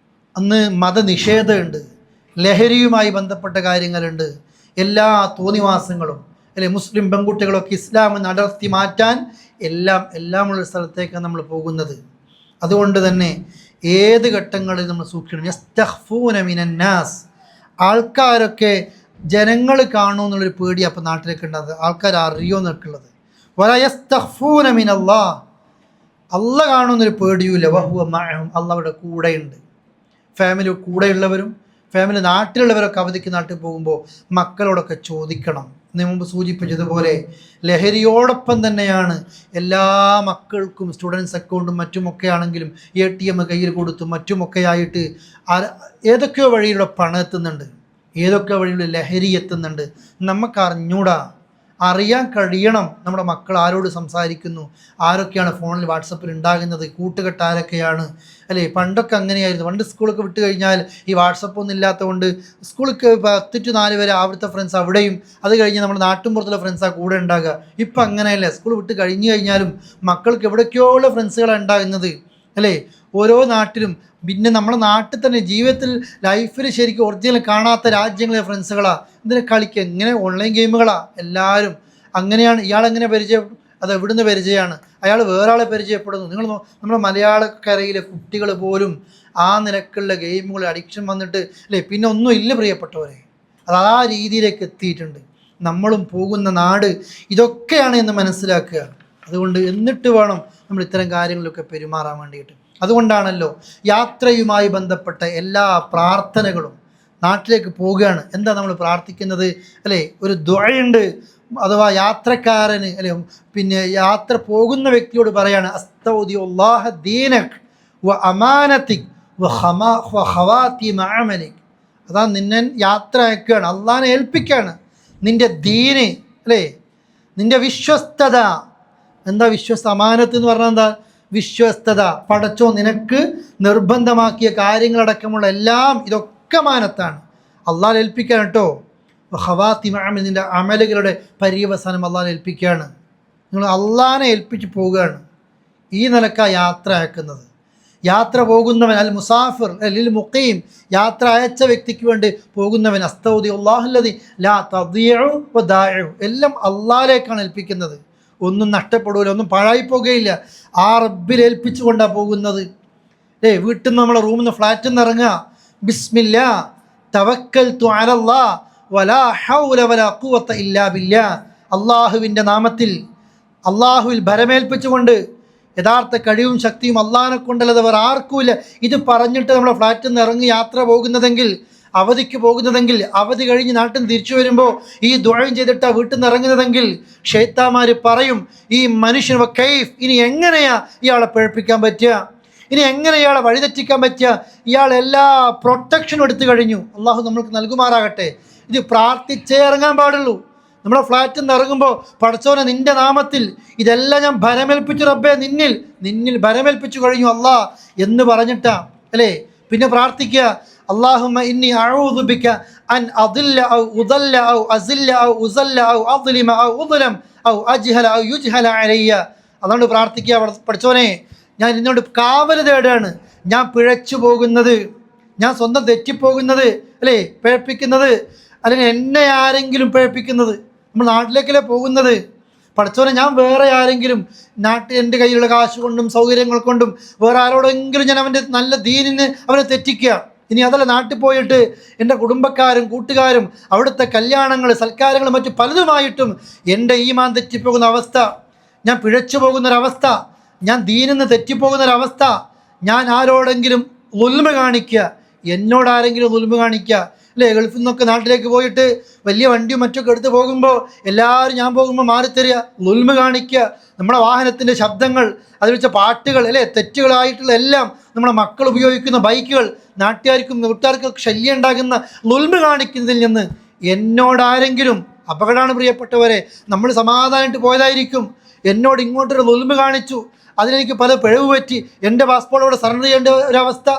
അന്ന് മതനിഷേധമുണ്ട്, ലഹരിയുമായി ബന്ധപ്പെട്ട കാര്യങ്ങളുണ്ട്, എല്ലാ തോന്നിവാസങ്ങളും അല്ലെ, മുസ്ലിം പെൺകുട്ടികളൊക്കെ ഇസ്ലാം നടത്തി മാറ്റാൻ എല്ലാമുള്ള സ്ഥലത്തേക്കാണ് നമ്മൾ പോകുന്നത്. അതുകൊണ്ട് തന്നെ ഏത് ഘട്ടങ്ങളിൽ നമ്മൾ സൂക്ഷിക്കണം. യസ്തഖ്ഫൂന മിനന്നാസ്, ആൾക്കാരൊക്കെ ജനങ്ങൾ കാണുമെന്നുള്ളൊരു പേടി അപ്പം നാട്ടിലേക്ക് ഉണ്ടാകുന്നത്, ആൾക്കാർ അറിയോ എന്നൊക്കെയുള്ളത്. വലാ യസ്തഖ്ഫൂന മിനല്ലാഹ്, അള്ളാഹ് കാണുമെന്നൊരു പേടിയുമില്ല. വഹുവ മഅഹും, അള്ളാഹ് അവിടെ കൂടെയുണ്ട്. ഫാമിലി കൂടെയുള്ളവരും ഫാമിലി നാട്ടിലുള്ളവരൊക്കെ അവധിക്ക് നാട്ടിൽ പോകുമ്പോൾ മക്കളോടൊക്കെ ചോദിക്കണം. ഇതിനു മുമ്പ് സൂചിപ്പിച്ചതുപോലെ ലഹരിയോടൊപ്പം തന്നെയാണ് എല്ലാ മക്കൾക്കും സ്റ്റുഡൻസ് അക്കൗണ്ടും മറ്റുമൊക്കെ ആണെങ്കിലും ATM കയ്യിൽ കൊടുത്തും മറ്റുമൊക്കെ ആയിട്ട് ഏതൊക്കെയോ വഴിയിലൂടെ പണം എത്തുന്നുണ്ട്, ഏതൊക്കെ വഴിയിലൂടെ ലഹരി എത്തുന്നുണ്ട്. നമുക്ക് അറിഞ്ഞൂടാ, അറിയാൻ കഴിയണം നമ്മുടെ മക്കൾ ആരോട് സംസാരിക്കുന്നു, ആരൊക്കെയാണ് ഫോണിൽ വാട്സപ്പിൽ ഉണ്ടാകുന്നത്, കൂട്ടുകെട്ട് ആരൊക്കെയാണ് അല്ലേ. പണ്ടൊക്കെ അങ്ങനെയായിരുന്നു. പണ്ട് സ്കൂളൊക്കെ വിട്ട് കഴിഞ്ഞാൽ ഈ വാട്സപ്പൊന്നും ഇല്ലാത്തതുകൊണ്ട് സ്കൂൾക്ക് 10 to 4 വരെ അവിടുത്തെ ഫ്രണ്ട്സ് അവിടെയും, അത് കഴിഞ്ഞ് നമ്മുടെ നാട്ടിൻപുറത്തുള്ള ഫ്രണ്ട്സാണ് കൂടെ ഉണ്ടാകുക. ഇപ്പം അങ്ങനെയല്ല, സ്കൂൾ വിട്ട് കഴിഞ്ഞ് കഴിഞ്ഞാലും മക്കൾക്ക് എവിടേക്കോ ഉള്ള ഫ്രണ്ട്സുകളാണ് ഉണ്ടാകുന്നത് അല്ലേ, ഓരോ നാട്ടിലും. പിന്നെ നമ്മുടെ നാട്ടിൽ തന്നെ ജീവിതത്തിൽ ലൈഫിൽ ശരിക്കും ഒറിജിനൽ കാണാത്ത രാജ്യങ്ങളിലെ ഫ്രണ്ട്സുകളാണ്. ഇതിനെ കളിക്കുക, ഇങ്ങനെ ഓൺലൈൻ ഗെയിമുകളാണ് എല്ലാവരും. അങ്ങനെയാണ് ഇയാളെങ്ങനെ പരിചയം, അത് എവിടുന്ന് പരിചയമാണ്, അയാൾ വേറെ ആളെ പരിചയപ്പെടുന്നു. നിങ്ങൾ നമ്മുടെ മലയാളക്കരയിലെ കുട്ടികൾ പോലും ആ നിലക്കുള്ള ഗെയിമുകൾ അഡിക്ഷൻ വന്നിട്ട് അല്ലേ, പിന്നെ ഒന്നും ഇല്ല പ്രിയപ്പെട്ടവരെ. അത് ആ രീതിയിലേക്ക് എത്തിയിട്ടുണ്ട്. നമ്മളും പോകുന്ന നാട് ഇതൊക്കെയാണ് എന്ന് മനസ്സിലാക്കുക. അതുകൊണ്ട് എന്നിട്ട് വേണം നമ്മൾ ഇത്തരം കാര്യങ്ങളിലൊക്കെ പെരുമാറാൻ വേണ്ടിയിട്ട്. അതുകൊണ്ടാണല്ലോ യാത്രയുമായി ബന്ധപ്പെട്ട എല്ലാ പ്രാർത്ഥനകളും നാട്ടിലേക്ക് പോവുകയാണ്. എന്താ നമ്മൾ പ്രാർത്ഥിക്കുന്നത് അല്ലേ, ഒരു ദുആയുണ്ട്. അഥവാ യാത്രക്കാരന് അല്ലെ, പിന്നെ യാത്ര പോകുന്ന വ്യക്തിയോട് പറയാണ്, അസ്തൗദിഉല്ലാഹ ദീനക് വ അമാനതിക് വ ഖവാതിമ അമലിക്. അതാ നിന്നെ യാത്ര അയക്കുകയാണ്, അള്ളാഹിനെ ഏൽപ്പിക്കുകയാണ്. നിൻ്റെ ദീന് അല്ലേ, നിൻ്റെ വിശ്വസ്തത, എന്താ വിശ്വസ്ത? അമാനത്ത് എന്ന് പറഞ്ഞാൽ എന്താ? വിശ്വസ്തത. പടച്ചോ നിനക്ക് നിർബന്ധമാക്കിയ കാര്യങ്ങളടക്കമുള്ള എല്ലാം ഇതൊക്കെ അമാനത്താണ്, അള്ളാഹ് ഏൽപ്പിക്കാൻ കേട്ടോ. ഖവാത്തിമ അമൽ, നിൻ്റെ അമലുകളുടെ പര്യവസാനം അള്ളാഹ് ഏൽപ്പിക്കുകയാണ്. നിങ്ങൾ അള്ളാഹിനെ ഏൽപ്പിച്ച് പോവുകയാണ്. ഈ നിലക്കാണ് യാത്ര അയക്കുന്നത്. യാത്ര പോകുന്നവൻ അൽ മുസാഫിർ ലിൽ മുഖീം, യാത്ര അയച്ച വ്യക്തിക്ക് വേണ്ടി പോകുന്നവൻ അസ്തൗദി അല്ലാഹുല്ലദി ലാ തദിഉ വദാഇഉ, എല്ലാം അള്ളാഹിലേക്കാണ് ഏൽപ്പിക്കുന്നത്. ഒന്നും നഷ്ടപ്പെടില്ല, ഒന്നും പാഴായിപ്പോകുകയില്ല. ആ റബ്ബിൽ ഏൽപ്പിച്ചുകൊണ്ടാണ് പോകുന്നത്. വീട്ടിൽ നിന്ന് നമ്മളെ റൂമിൽ നിന്ന് ഫ്ലാറ്റിൽ നിന്ന് ഇറങ്ങുക, ബിസ്മില്ലാ തവക്കൽതു അലല്ലാഹ് വലാ ഹൗല വലാ ഖുവത ഇല്ലാ ബില്ലാഹ്, അള്ളാഹുവിൻ്റെ നാമത്തിൽ, അള്ളാഹുവിൽ ഭരമേൽപ്പിച്ചുകൊണ്ട്, യഥാർത്ഥ കഴിവും ശക്തിയും അള്ളാഹിനെ കൊണ്ടല്ലാതെ വേറെ ആർക്കുമില്ല. ഇത് പറഞ്ഞിട്ട് നമ്മളെ ഫ്ലാറ്റിൽ നിന്ന് ഇറങ്ങി യാത്ര പോകുന്നതെങ്കിൽ, അവധിക്ക് പോകുന്നതെങ്കിൽ, അവധി കഴിഞ്ഞ് നാട്ടിൽ നിന്ന് തിരിച്ചു വരുമ്പോൾ ഈ ദുആയും ചെയ്തിട്ടാണ് വീട്ടിൽ നിന്ന് ഇറങ്ങുന്നതെങ്കിൽ ശൈത്താന്മാർ പറയും, ഈ മനുഷ്യൻ കൈഫ്, ഇനി എങ്ങനെയാ ഇയാളെ പിഴപ്പിക്കാൻ പറ്റുക, ഇനി എങ്ങനെ ഇയാളെ വഴിതെറ്റിക്കാൻ പറ്റുക, ഇയാൾ എല്ലാ പ്രൊട്ടക്ഷനും എടുത്തു കഴിഞ്ഞു. അള്ളാഹു നമ്മൾക്ക് നൽകുമാറാകട്ടെ. ഇത് പ്രാർത്ഥിച്ചേ ഇറങ്ങാൻ പാടുള്ളൂ. നമ്മളെ ഫ്ലാറ്റിൽ നിന്ന് ഇറങ്ങുമ്പോൾ പടച്ചോനെ നിൻ്റെ നാമത്തിൽ ഇതെല്ലാം ഞാൻ ഭരമേൽപ്പിച്ചു റബ്ബേ, നിന്നിൽ ഭരമേൽപ്പിച്ചു കഴിഞ്ഞു അള്ളാഹ് എന്ന് പറഞ്ഞിട്ടാ അല്ലേ. പിന്നെ പ്രാർത്ഥിക്കുക, അല്ലാഹുമ്മ ഇന്നി അഊദു ബിക അൻ അദില്ല ഔ ഉദല്ല ഔ അസില്ല ഔ ഉസല്ല ഔ അദ്ലിമ ഔ ഉദ്ലം ഔ അജ്ഹല ഔ യുജ്ഹല അലയ്യ. അതുകൊണ്ട് പ്രാർത്ഥിക്കുക, പടച്ചോനെ ഞാൻ നിന്നോട് കാവൽ തേടാണ്. ഞാൻ പിഴച്ചു പോകുന്നത്, ഞാൻ സ്വന്തം തെറ്റിപ്പോകുന്നത് അല്ലേ, പിഴപ്പിക്കുന്നത്, അല്ലെങ്കിൽ എന്നെ ആരെങ്കിലും പിഴപ്പിക്കുന്നത്, നമ്മൾ നാട്ടിലേക്കല്ലേ പോകുന്നത്. പടച്ചോനെ ഞാൻ വേറെ ആരെങ്കിലും എൻ്റെ കയ്യിലുള്ള കാശ് കൊണ്ടും സൗകര്യങ്ങൾ കൊണ്ടും വേറെ ആരോടെങ്കിലും ഞാൻ അവൻ്റെ നല്ല ദീനിന് അവനെ തെറ്റിക്കുക. ഇനി അതല്ല, നാട്ടിൽ പോയിട്ട് എൻ്റെ കുടുംബക്കാരും കൂട്ടുകാരും അവിടുത്തെ കല്യാണങ്ങൾ സൽക്കാരങ്ങൾ മറ്റു പലതുമായിട്ടും എൻ്റെ ഈമാൻ തെറ്റിപ്പോകുന്ന അവസ്ഥ, ഞാൻ പിഴച്ചു പോകുന്നൊരവസ്ഥ, ഞാൻ ദീനിന്ന് തെറ്റിപ്പോകുന്നൊരവസ്ഥ, ഞാൻ ആരോടെങ്കിലും ഉൽമ കാണിക്കുക, എന്നോടാരെങ്കിലും ഉൽമ കാണിക്കുക അല്ലേ. ഗൾഫിൽ നിന്നൊക്കെ നാട്ടിലേക്ക് പോയിട്ട് വലിയ വണ്ടിയും മറ്റൊക്കെ എടുത്ത് പോകുമ്പോൾ എല്ലാവരും ഞാൻ പോകുമ്പോൾ മാറിത്തരിക, ഉൽമ കാണിക്കുക, നമ്മുടെ വാഹനത്തിൻ്റെ ശബ്ദങ്ങൾ, അതിൽ വെച്ച പാട്ടുകൾ അല്ലേ, തെറ്റുകളായിട്ടുള്ള എല്ലാം, നമ്മുടെ മക്കൾ ഉപയോഗിക്കുന്ന ബൈക്കുകൾ, നാട്ടുകാർക്കും വീട്ടുകാർക്കും ശല്യം ഉണ്ടാകുന്ന ഉൽമ കാണിക്കുന്നതിൽ നിന്ന് എന്നോടാരെങ്കിലും അപകടമാണ് പ്രിയപ്പെട്ടവരെ. നമ്മൾ സമാധാനമായിട്ട് പോയതായിരിക്കും, എന്നോട് ഇങ്ങോട്ടൊരു ഉൽമ കാണിച്ചു, അതിനെനിക്ക് പല പിഴവ് പറ്റി, എൻ്റെ പാസ്പോർട്ടോടെ സറണ്ടർ ചെയ്യേണ്ട ഒരവസ്ഥ,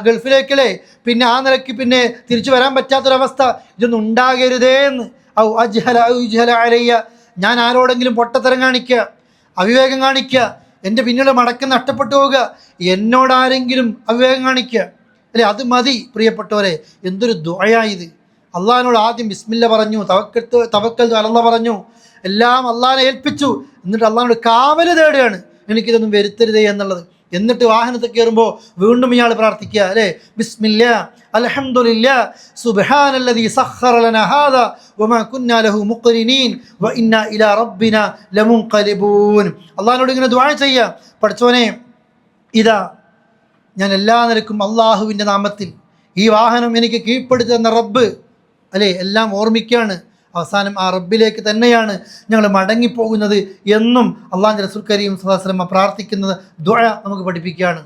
ഗൾഫിലേക്കല്ലേ, പിന്നെ ആ നിലയ്ക്ക് പിന്നെ തിരിച്ചു വരാൻ പറ്റാത്തൊരവസ്ഥ, ഇതൊന്നും ഉണ്ടാകരുതേ എന്ന്. ഔ അജ്ഹല ഔ യുജ്ഹല അലയ്യ, ഞാൻ ആരോടെങ്കിലും പൊട്ടത്തരം കാണിക്കുക, അവിവേകം കാണിക്കുക, എൻ്റെ പിന്നിലെ മടക്കം നഷ്ടപ്പെട്ടു പോവുക, എന്നോടാരെങ്കിലും അവിവേകം കാണിക്കുക അല്ലേ, അത് മതി പ്രിയപ്പെട്ടവരെ. എന്തൊരു ദുആയാ ഇത്. അള്ളാഹിനോട് ആദ്യം ബിസ്മില്ല പറഞ്ഞു, തവക്കൽ അല്ലാഹ് പറഞ്ഞു, എല്ലാം അള്ളാഹിനെ ഏൽപ്പിച്ചു. എന്നിട്ട് അള്ളാഹിനോട് കാവൽ തേടുകയാണ്, എനിക്കിതൊന്നും വരുത്തരുതേ എന്നുള്ളത്. എന്നിട്ട് വാഹനത്തിൽ കയറുമ്പോൾ വീണ്ടും ഇയാൾ പ്രാർത്ഥിക്കുക അല്ലേ, ബിസ്മില്ലാ അൽഹംദുലില്ലാ സുബ്ഹാനല്ലദീ സഖറ ലനാ ഹാദാ വമാ കുന്നാ ലഹു മുഖ്രിനീൻ വ ഇന്നാ ഇലാ റബ്ബിനാ ലമുൻഖലിബൂൻ. അള്ളാഹിനോട് ഇങ്ങനെ ദുആ ചെയ്യുക, പടച്ചോനെ ഇതാ ഞാൻ എല്ലാ നിലക്കും അള്ളാഹുവിൻ്റെ നാമത്തിൽ ഈ വാഹനം എനിക്ക് കീഴ്പ്പെടുത്തി തന്ന റബ്ബ് അല്ലേ, എല്ലാം ഓർമ്മിക്കുകയാണ്. അവസാനം ആ റബ്ബിലേക്ക് തന്നെയാണ് ഞങ്ങൾ മടങ്ങിപ്പോകുന്നത് എന്നും അള്ളാഹുവിൻ്റെ റസൂൽ കരീം സ്വല്ലല്ലാഹു അലൈഹി വസല്ലം പ്രാർത്ഥിക്കുന്നത് ദുആ നമുക്ക് പഠിപ്പിക്കുകയാണ്.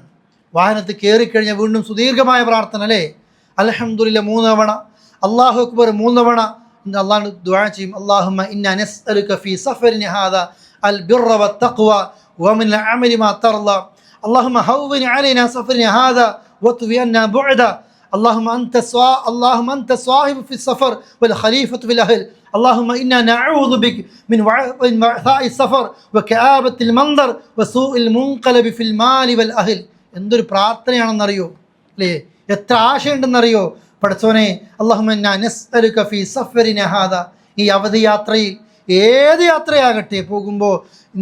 വാഹനത്തിൽ കയറിക്കഴിഞ്ഞാൽ വീണ്ടും സുദീർഘമായ പ്രാർത്ഥന അല്ലേ, അൽഹംദുലില്ലാ 3 തവണ, അല്ലാഹു അക്ബർ 3 തവണ അള്ളാഹു ദുആ ചെയ്യും. അല്ലാഹുമ്മ ഇന്നാ നസ്അലുക ഫീ സഫരിന ഹാദാ അൽ ബിർറ വത്തഖ്വ വമിൻ അൽ അമലി മാ തർളാ. അല്ലാഹുമ്മ ഹവ്വിൻ അലൈനാ സഫരിന ഹാദാ വത്വി അന്നാ ബുഅദ. اللهم أنت صاحب في السفر والخليفة في الأهل. اللهم إنا نعوذ بك من وعثاء السفر وكآبة المنظر وسوء المنقلب في المال والأهل. എന്തൊരു പ്രാർത്ഥനയാണെന്നറിയോ അല്ലേ, എത്ര ആശയുണ്ടെന്നറിയോ. പടച്ചോനെ അല്ലാഹുമ്മ ഇന്നാ നസ്അലുക ഫീ സഫരിന ഹാദാ, ഈ അവധി യാത്രയിൽ ഏത് യാത്രയാകട്ടെ പോകുമ്പോൾ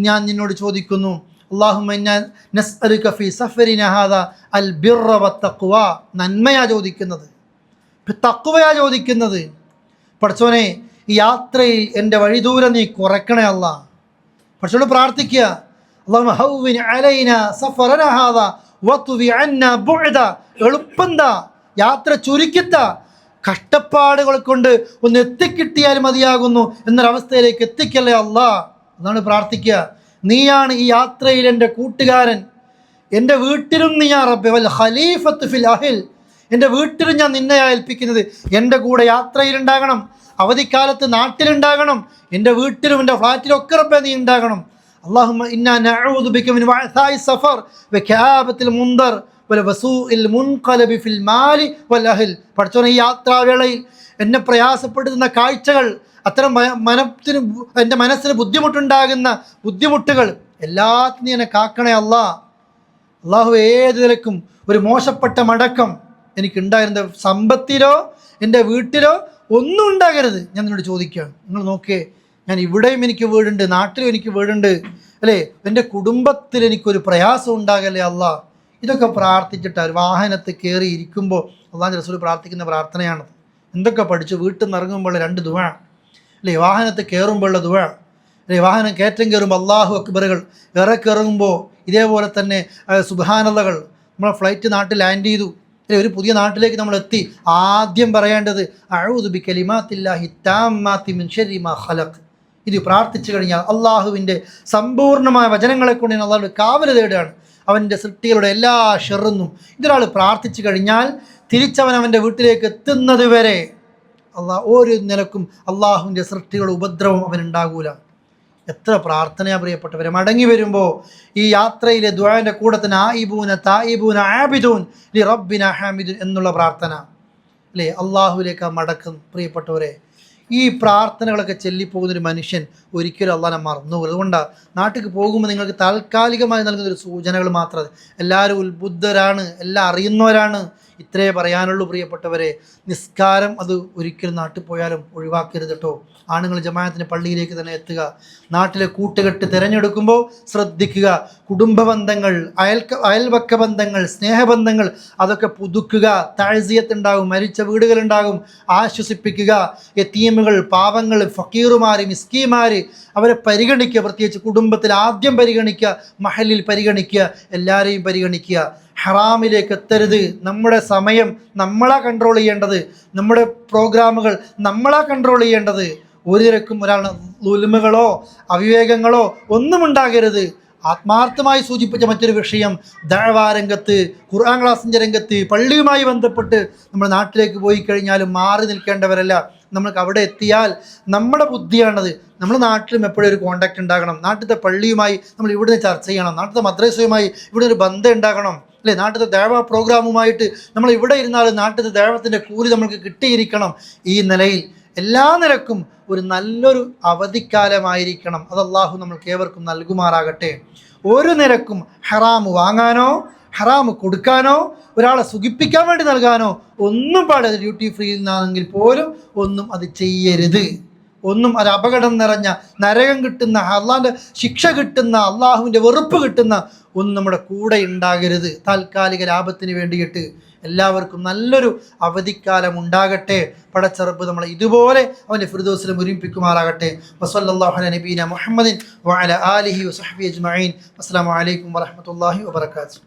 ഞാൻ നിന്നോട് ചോദിക്കുന്നു, അല്ലാഹുമ്മ ഇന്നാ നസ്അലുക ഫീ സഫരിന ഹാദാ അൽ ബിർറ വത്തഖ്വ, നന്മയാ ചോദിക്കുന്നത്, തഖ്വയാ ചോദിക്കുന്നത്. പടച്ചോനെ ഈ യാത്രയിൽ എൻ്റെ വഴിദൂരം നീ കുറയ്ക്കണേ അല്ലാ. പടച്ചോനോട് പ്രാർത്ഥിക്കുക, അല്ലാഹുമ്മ ഹവ്വിൻ അലൈനാ സഫറന ഹാദാ വത്വി അന്നാ ബുഅദ. എളുപ്പന്താ, യാത്ര ചുരുക്കിത്താ, കഷ്ടപ്പാടുകൾ കൊണ്ട് ഒന്ന് എത്തിക്കിട്ടിയാൽ മതിയാകുന്നു എന്നൊരവസ്ഥയിലേക്ക് എത്തിക്കല്ലേ അല്ലാ എന്നാണ് പ്രാർത്ഥിക്കുക. നീയാണ് ഈ യാത്രയിൽ എൻ്റെ കൂട്ടുകാരൻ, എൻ്റെ വീട്ടിലും നീ റബ്ബേ വൽ ഖലീഫത്ത് ഫിൽ അഹ്ൽ, എൻ്റെ വീട്ടിലും ഞാൻ നിന്നെയാ ഏൽപ്പിക്കുന്നത്. എൻ്റെ കൂടെ യാത്രയിലുണ്ടാകണം, അവധിക്കാലത്ത് നാട്ടിലുണ്ടാകണം, എൻ്റെ വീട്ടിലും എൻ്റെ ഫ്ലാറ്റിലൊക്കെ റബ്ബേ നീ ഉണ്ടാകണം. അല്ലാഹുമ്മ ഇന്നാ നഊദു ബിക മിൻ വഅസാഇ സഫർ വകആബത്തിൽ മുൻദർ വലവസൂഇൽ മുൻഖലബി ഫിൽ മാലി വൽ അഹ്ൽ. പഠിച്ചോനെ, ഈ യാത്രാവേളയിൽ എന്നെ പ്രയാസപ്പെടുത്തുന്ന കാഴ്ചകൾ, അത്തരം എൻ്റെ മനസ്സിന് ബുദ്ധിമുട്ടുണ്ടാകുന്ന ബുദ്ധിമുട്ടുകൾ എല്ലാത്തിനും എന്നെ കാക്കണേ അള്ളാഹു. ഏത് നിലക്കും ഒരു മോശപ്പെട്ട മടക്കം എനിക്കുണ്ടായിരുന്ന സമ്പത്തിലോ എൻ്റെ വീട്ടിലോ ഒന്നും ഉണ്ടാകരുത്. ഞാൻ നിന്നോട് ചോദിക്കുകയാണ്. നിങ്ങൾ നോക്കേ, ഞാൻ ഇവിടെയും എനിക്ക് വീടുണ്ട്, നാട്ടിലും എനിക്ക് വീടുണ്ട് അല്ലേ, എൻ്റെ കുടുംബത്തിൽ എനിക്കൊരു പ്രയാസം ഉണ്ടാകല്ലേ അള്ളാഹ്. ഇതൊക്കെ പ്രാർത്ഥിച്ചിട്ട് ഒരു വാഹനത്തിൽ കയറി ഇരിക്കുമ്പോൾ അള്ളാഹുവിൻ്റെ റസൂൽ പ്രാർത്ഥിക്കുന്ന പ്രാർത്ഥനയാണ്. എന്തൊക്കെ പഠിച്ചു? വീട്ടിൽ നിന്ന് ഇറങ്ങുമ്പോൾ 2 ദുആ അല്ലേ, വാഹനത്തിൽ കയറുമ്പോഴുള്ള ദുആ അല്ലേ, വാഹനം കയറ്റം കയറുമ്പോൾ അല്ലാഹു അക്ബറുകൾ, ഇറക്കുമ്പോൾ ഇതേപോലെ തന്നെ സുബ്ഹാനല്ലകൾ. നമ്മളെ ഫ്ലൈറ്റ് നാട്ടിൽ ലാൻഡ് ചെയ്തു അല്ലേ, ഒരു പുതിയ നാട്ടിലേക്ക് നമ്മൾ എത്തി, ആദ്യം പറയേണ്ടത് അഊദു ബികലിമാത്തില്ലാഹി താമ്മാത്തി മിൻ ശർരി മാ ഖലഖ്. ഇത് പ്രാർത്ഥിച്ചു കഴിഞ്ഞാൽ അള്ളാഹുവിൻ്റെ സമ്പൂർണ്ണമായ വചനങ്ങളെ കൊണ്ട് ഞാൻ അള്ളാഹുവിൻ്റെ കാവൽ തേടുകയാണ്, അവൻ്റെ സൃഷ്ടികളുടെ എല്ലാ ഷെറിന്നും. ഇതൊരാൾ പ്രാർത്ഥിച്ചു കഴിഞ്ഞാൽ തിരിച്ചവൻ അവൻ്റെ വീട്ടിലേക്ക് എത്തുന്നത് വരെ ഒരു നിലക്കും അള്ളാഹുവിൻ്റെ സൃഷ്ടികളുടെ ഉപദ്രവം അവനുണ്ടാകൂല. എത്ര പ്രാർത്ഥനയാണ് പ്രിയപ്പെട്ടവരെ. മടങ്ങി വരുമ്പോൾ ഈ യാത്രയിലെ ദുആന്റെ കൂടെ തന്നെ ആയിബൂന തായിബൂന ആബിദൂൻ ലി റബ്ബിന ഹാമിദൂൻ എന്നുള്ള പ്രാർത്ഥന അല്ലേ, അള്ളാഹുവിലേക്ക് മടക്കും. പ്രിയപ്പെട്ടവരെ, ഈ പ്രാർത്ഥനകളൊക്കെ ചൊല്ലിപ്പോകുന്നൊരു മനുഷ്യൻ ഒരിക്കലും അള്ളാഹനെ മറന്നുപോകും. അതുകൊണ്ടാണ് നാട്ടിൽ പോകുമ്പോൾ നിങ്ങൾക്ക് താൽക്കാലികമായി നൽകുന്നൊരു സൂചനകൾ മാത്രം. എല്ലാവരും ഉത്ബുദ്ധരാണ്, എല്ലാം അറിയുന്നവരാണ്. ഇത്രേ പറയാനുള്ളൂ പ്രിയപ്പെട്ടവരെ. നിസ്കാരം അത് ഒരിക്കലും നാട്ടിൽ പോയാലും ഒഴിവാക്കരുത് കേട്ടോ. ആണുങ്ങൾ ജമാഅത്തിന് പള്ളിയിലേക്ക് തന്നെ എത്തുക. നാട്ടിലെ കൂട്ടുകെട്ട് തിരഞ്ഞെടുക്കുമ്പോൾ ശ്രദ്ധിക്കുക. കുടുംബ ബന്ധങ്ങൾ, അയൽവക്ക ബന്ധങ്ങൾ, സ്നേഹബന്ധങ്ങൾ അതൊക്കെ പുതുക്കുക. താഴ്സിയത്ത് ഉണ്ടാകും, മരിച്ച വീടുകളുണ്ടാകും, ആശ്വസിപ്പിക്കുക. യതീമുകൾ, പാവങ്ങൾ, ഫക്കീറുമാർ, മിസ്കീമാർ അവരെ പരിഗണിക്കുക. പ്രത്യേകിച്ച് കുടുംബത്തിൽ ആദ്യം പരിഗണിക്കുക, മഹലിൽ പരിഗണിക്കുക, എല്ലാവരെയും പരിഗണിക്കുക. ഹറാമിലേക്ക് എത്തരുത്. നമ്മുടെ സമയം നമ്മളാ കൺട്രോൾ ചെയ്യേണ്ടത്, നമ്മുടെ പ്രോഗ്രാമുകൾ നമ്മളാ കൺട്രോൾ ചെയ്യേണ്ടത്. ഒരു നിരക്കും ഒരാൾ ദുൽമുകളോ അവിവേകങ്ങളോ ഒന്നും ഉണ്ടാകരുത്. ആത്മാർത്ഥമായി സൂചിപ്പിച്ച മറ്റൊരു വിഷയം, ദഅവാ രംഗത്ത്, ഖുർആൻ ക്ലാസിൻ്റെ രംഗത്ത്, പള്ളിയുമായി ബന്ധപ്പെട്ട് നമ്മൾ നാട്ടിലേക്ക് പോയി കഴിഞ്ഞാലും മാറി നിൽക്കേണ്ടവരല്ല. നമ്മൾക്ക് അവിടെ എത്തിയാൽ നമ്മുടെ ബുദ്ധിയാണത്. നമ്മൾ നാട്ടിലും എപ്പോഴും ഒരു കോണ്ടാക്റ്റ് ഉണ്ടാകണം. നാട്ടിലത്തെ പള്ളിയുമായി നമ്മൾ ഇവിടുന്ന് ചർച്ച ചെയ്യണം, നാട്ടിലത്തെ മദ്രസയുമായി ഇവിടെ ഒരു ബന്ധം ഉണ്ടാകണം അല്ലേ. നാട്ടിലത്തെ ദഅവാ പ്രോഗ്രാമുമായിട്ട് നമ്മൾ ഇവിടെ ഇരുന്നാലും നാട്ടിലത്തെ ദഅവത്തിൻ്റെ കൂലി നമ്മൾക്ക് കിട്ടിയിരിക്കണം. ഈ നിലയിൽ എല്ലാ നിലക്കും ഒരു നല്ലൊരു അവധിക്കാലമായിരിക്കണം. അത് അല്ലാഹു നമ്മൾക്ക് ഏവർക്കും നൽകുമാറാകട്ടെ. ഒരു നിരക്കും ഹറാം വാങ്ങാനോ ഹറാം കൊടുക്കാനോ ഒരാളെ സുഖിപ്പിക്കാൻ വേണ്ടി നൽകാനോ ഒന്നും പാടില്ല. ഡ്യൂട്ടി ഫ്രീ നിന്നാണെങ്കിൽ പോലും ഒന്നും അത് ചെയ്യരുത്. ഒന്നും അത് അപകടം നിറഞ്ഞ, നരകം കിട്ടുന്ന, അള്ളാഹിൻ്റെ ശിക്ഷ കിട്ടുന്ന, അള്ളാഹുവിൻ്റെ വെറുപ്പ് കിട്ടുന്ന ഒന്നും നമ്മുടെ കൂടെ ഉണ്ടാകരുത്. താൽക്കാലിക ലാഭത്തിന് വേണ്ടിയിട്ട് എല്ലാവർക്കും നല്ലൊരു അവധിക്കാലം ഉണ്ടാകട്ടെ. പടച്ചറബ് നമ്മളെ ഇതുപോലെ അവൻ്റെ ഫിർദൗസിലും ഒരുമിപ്പിക്കുമാറാകട്ടെ. വസല്ലല്ലാഹു അലാ നബീന മുഹമ്മദിൻ വഅലാ ആലിഹി വസഹ്ബിഹി അജ്മഈൻ. അസ്സലാമു അലൈക്കും വറഹ്മത്തുള്ളാഹി വബറകാതുഹു.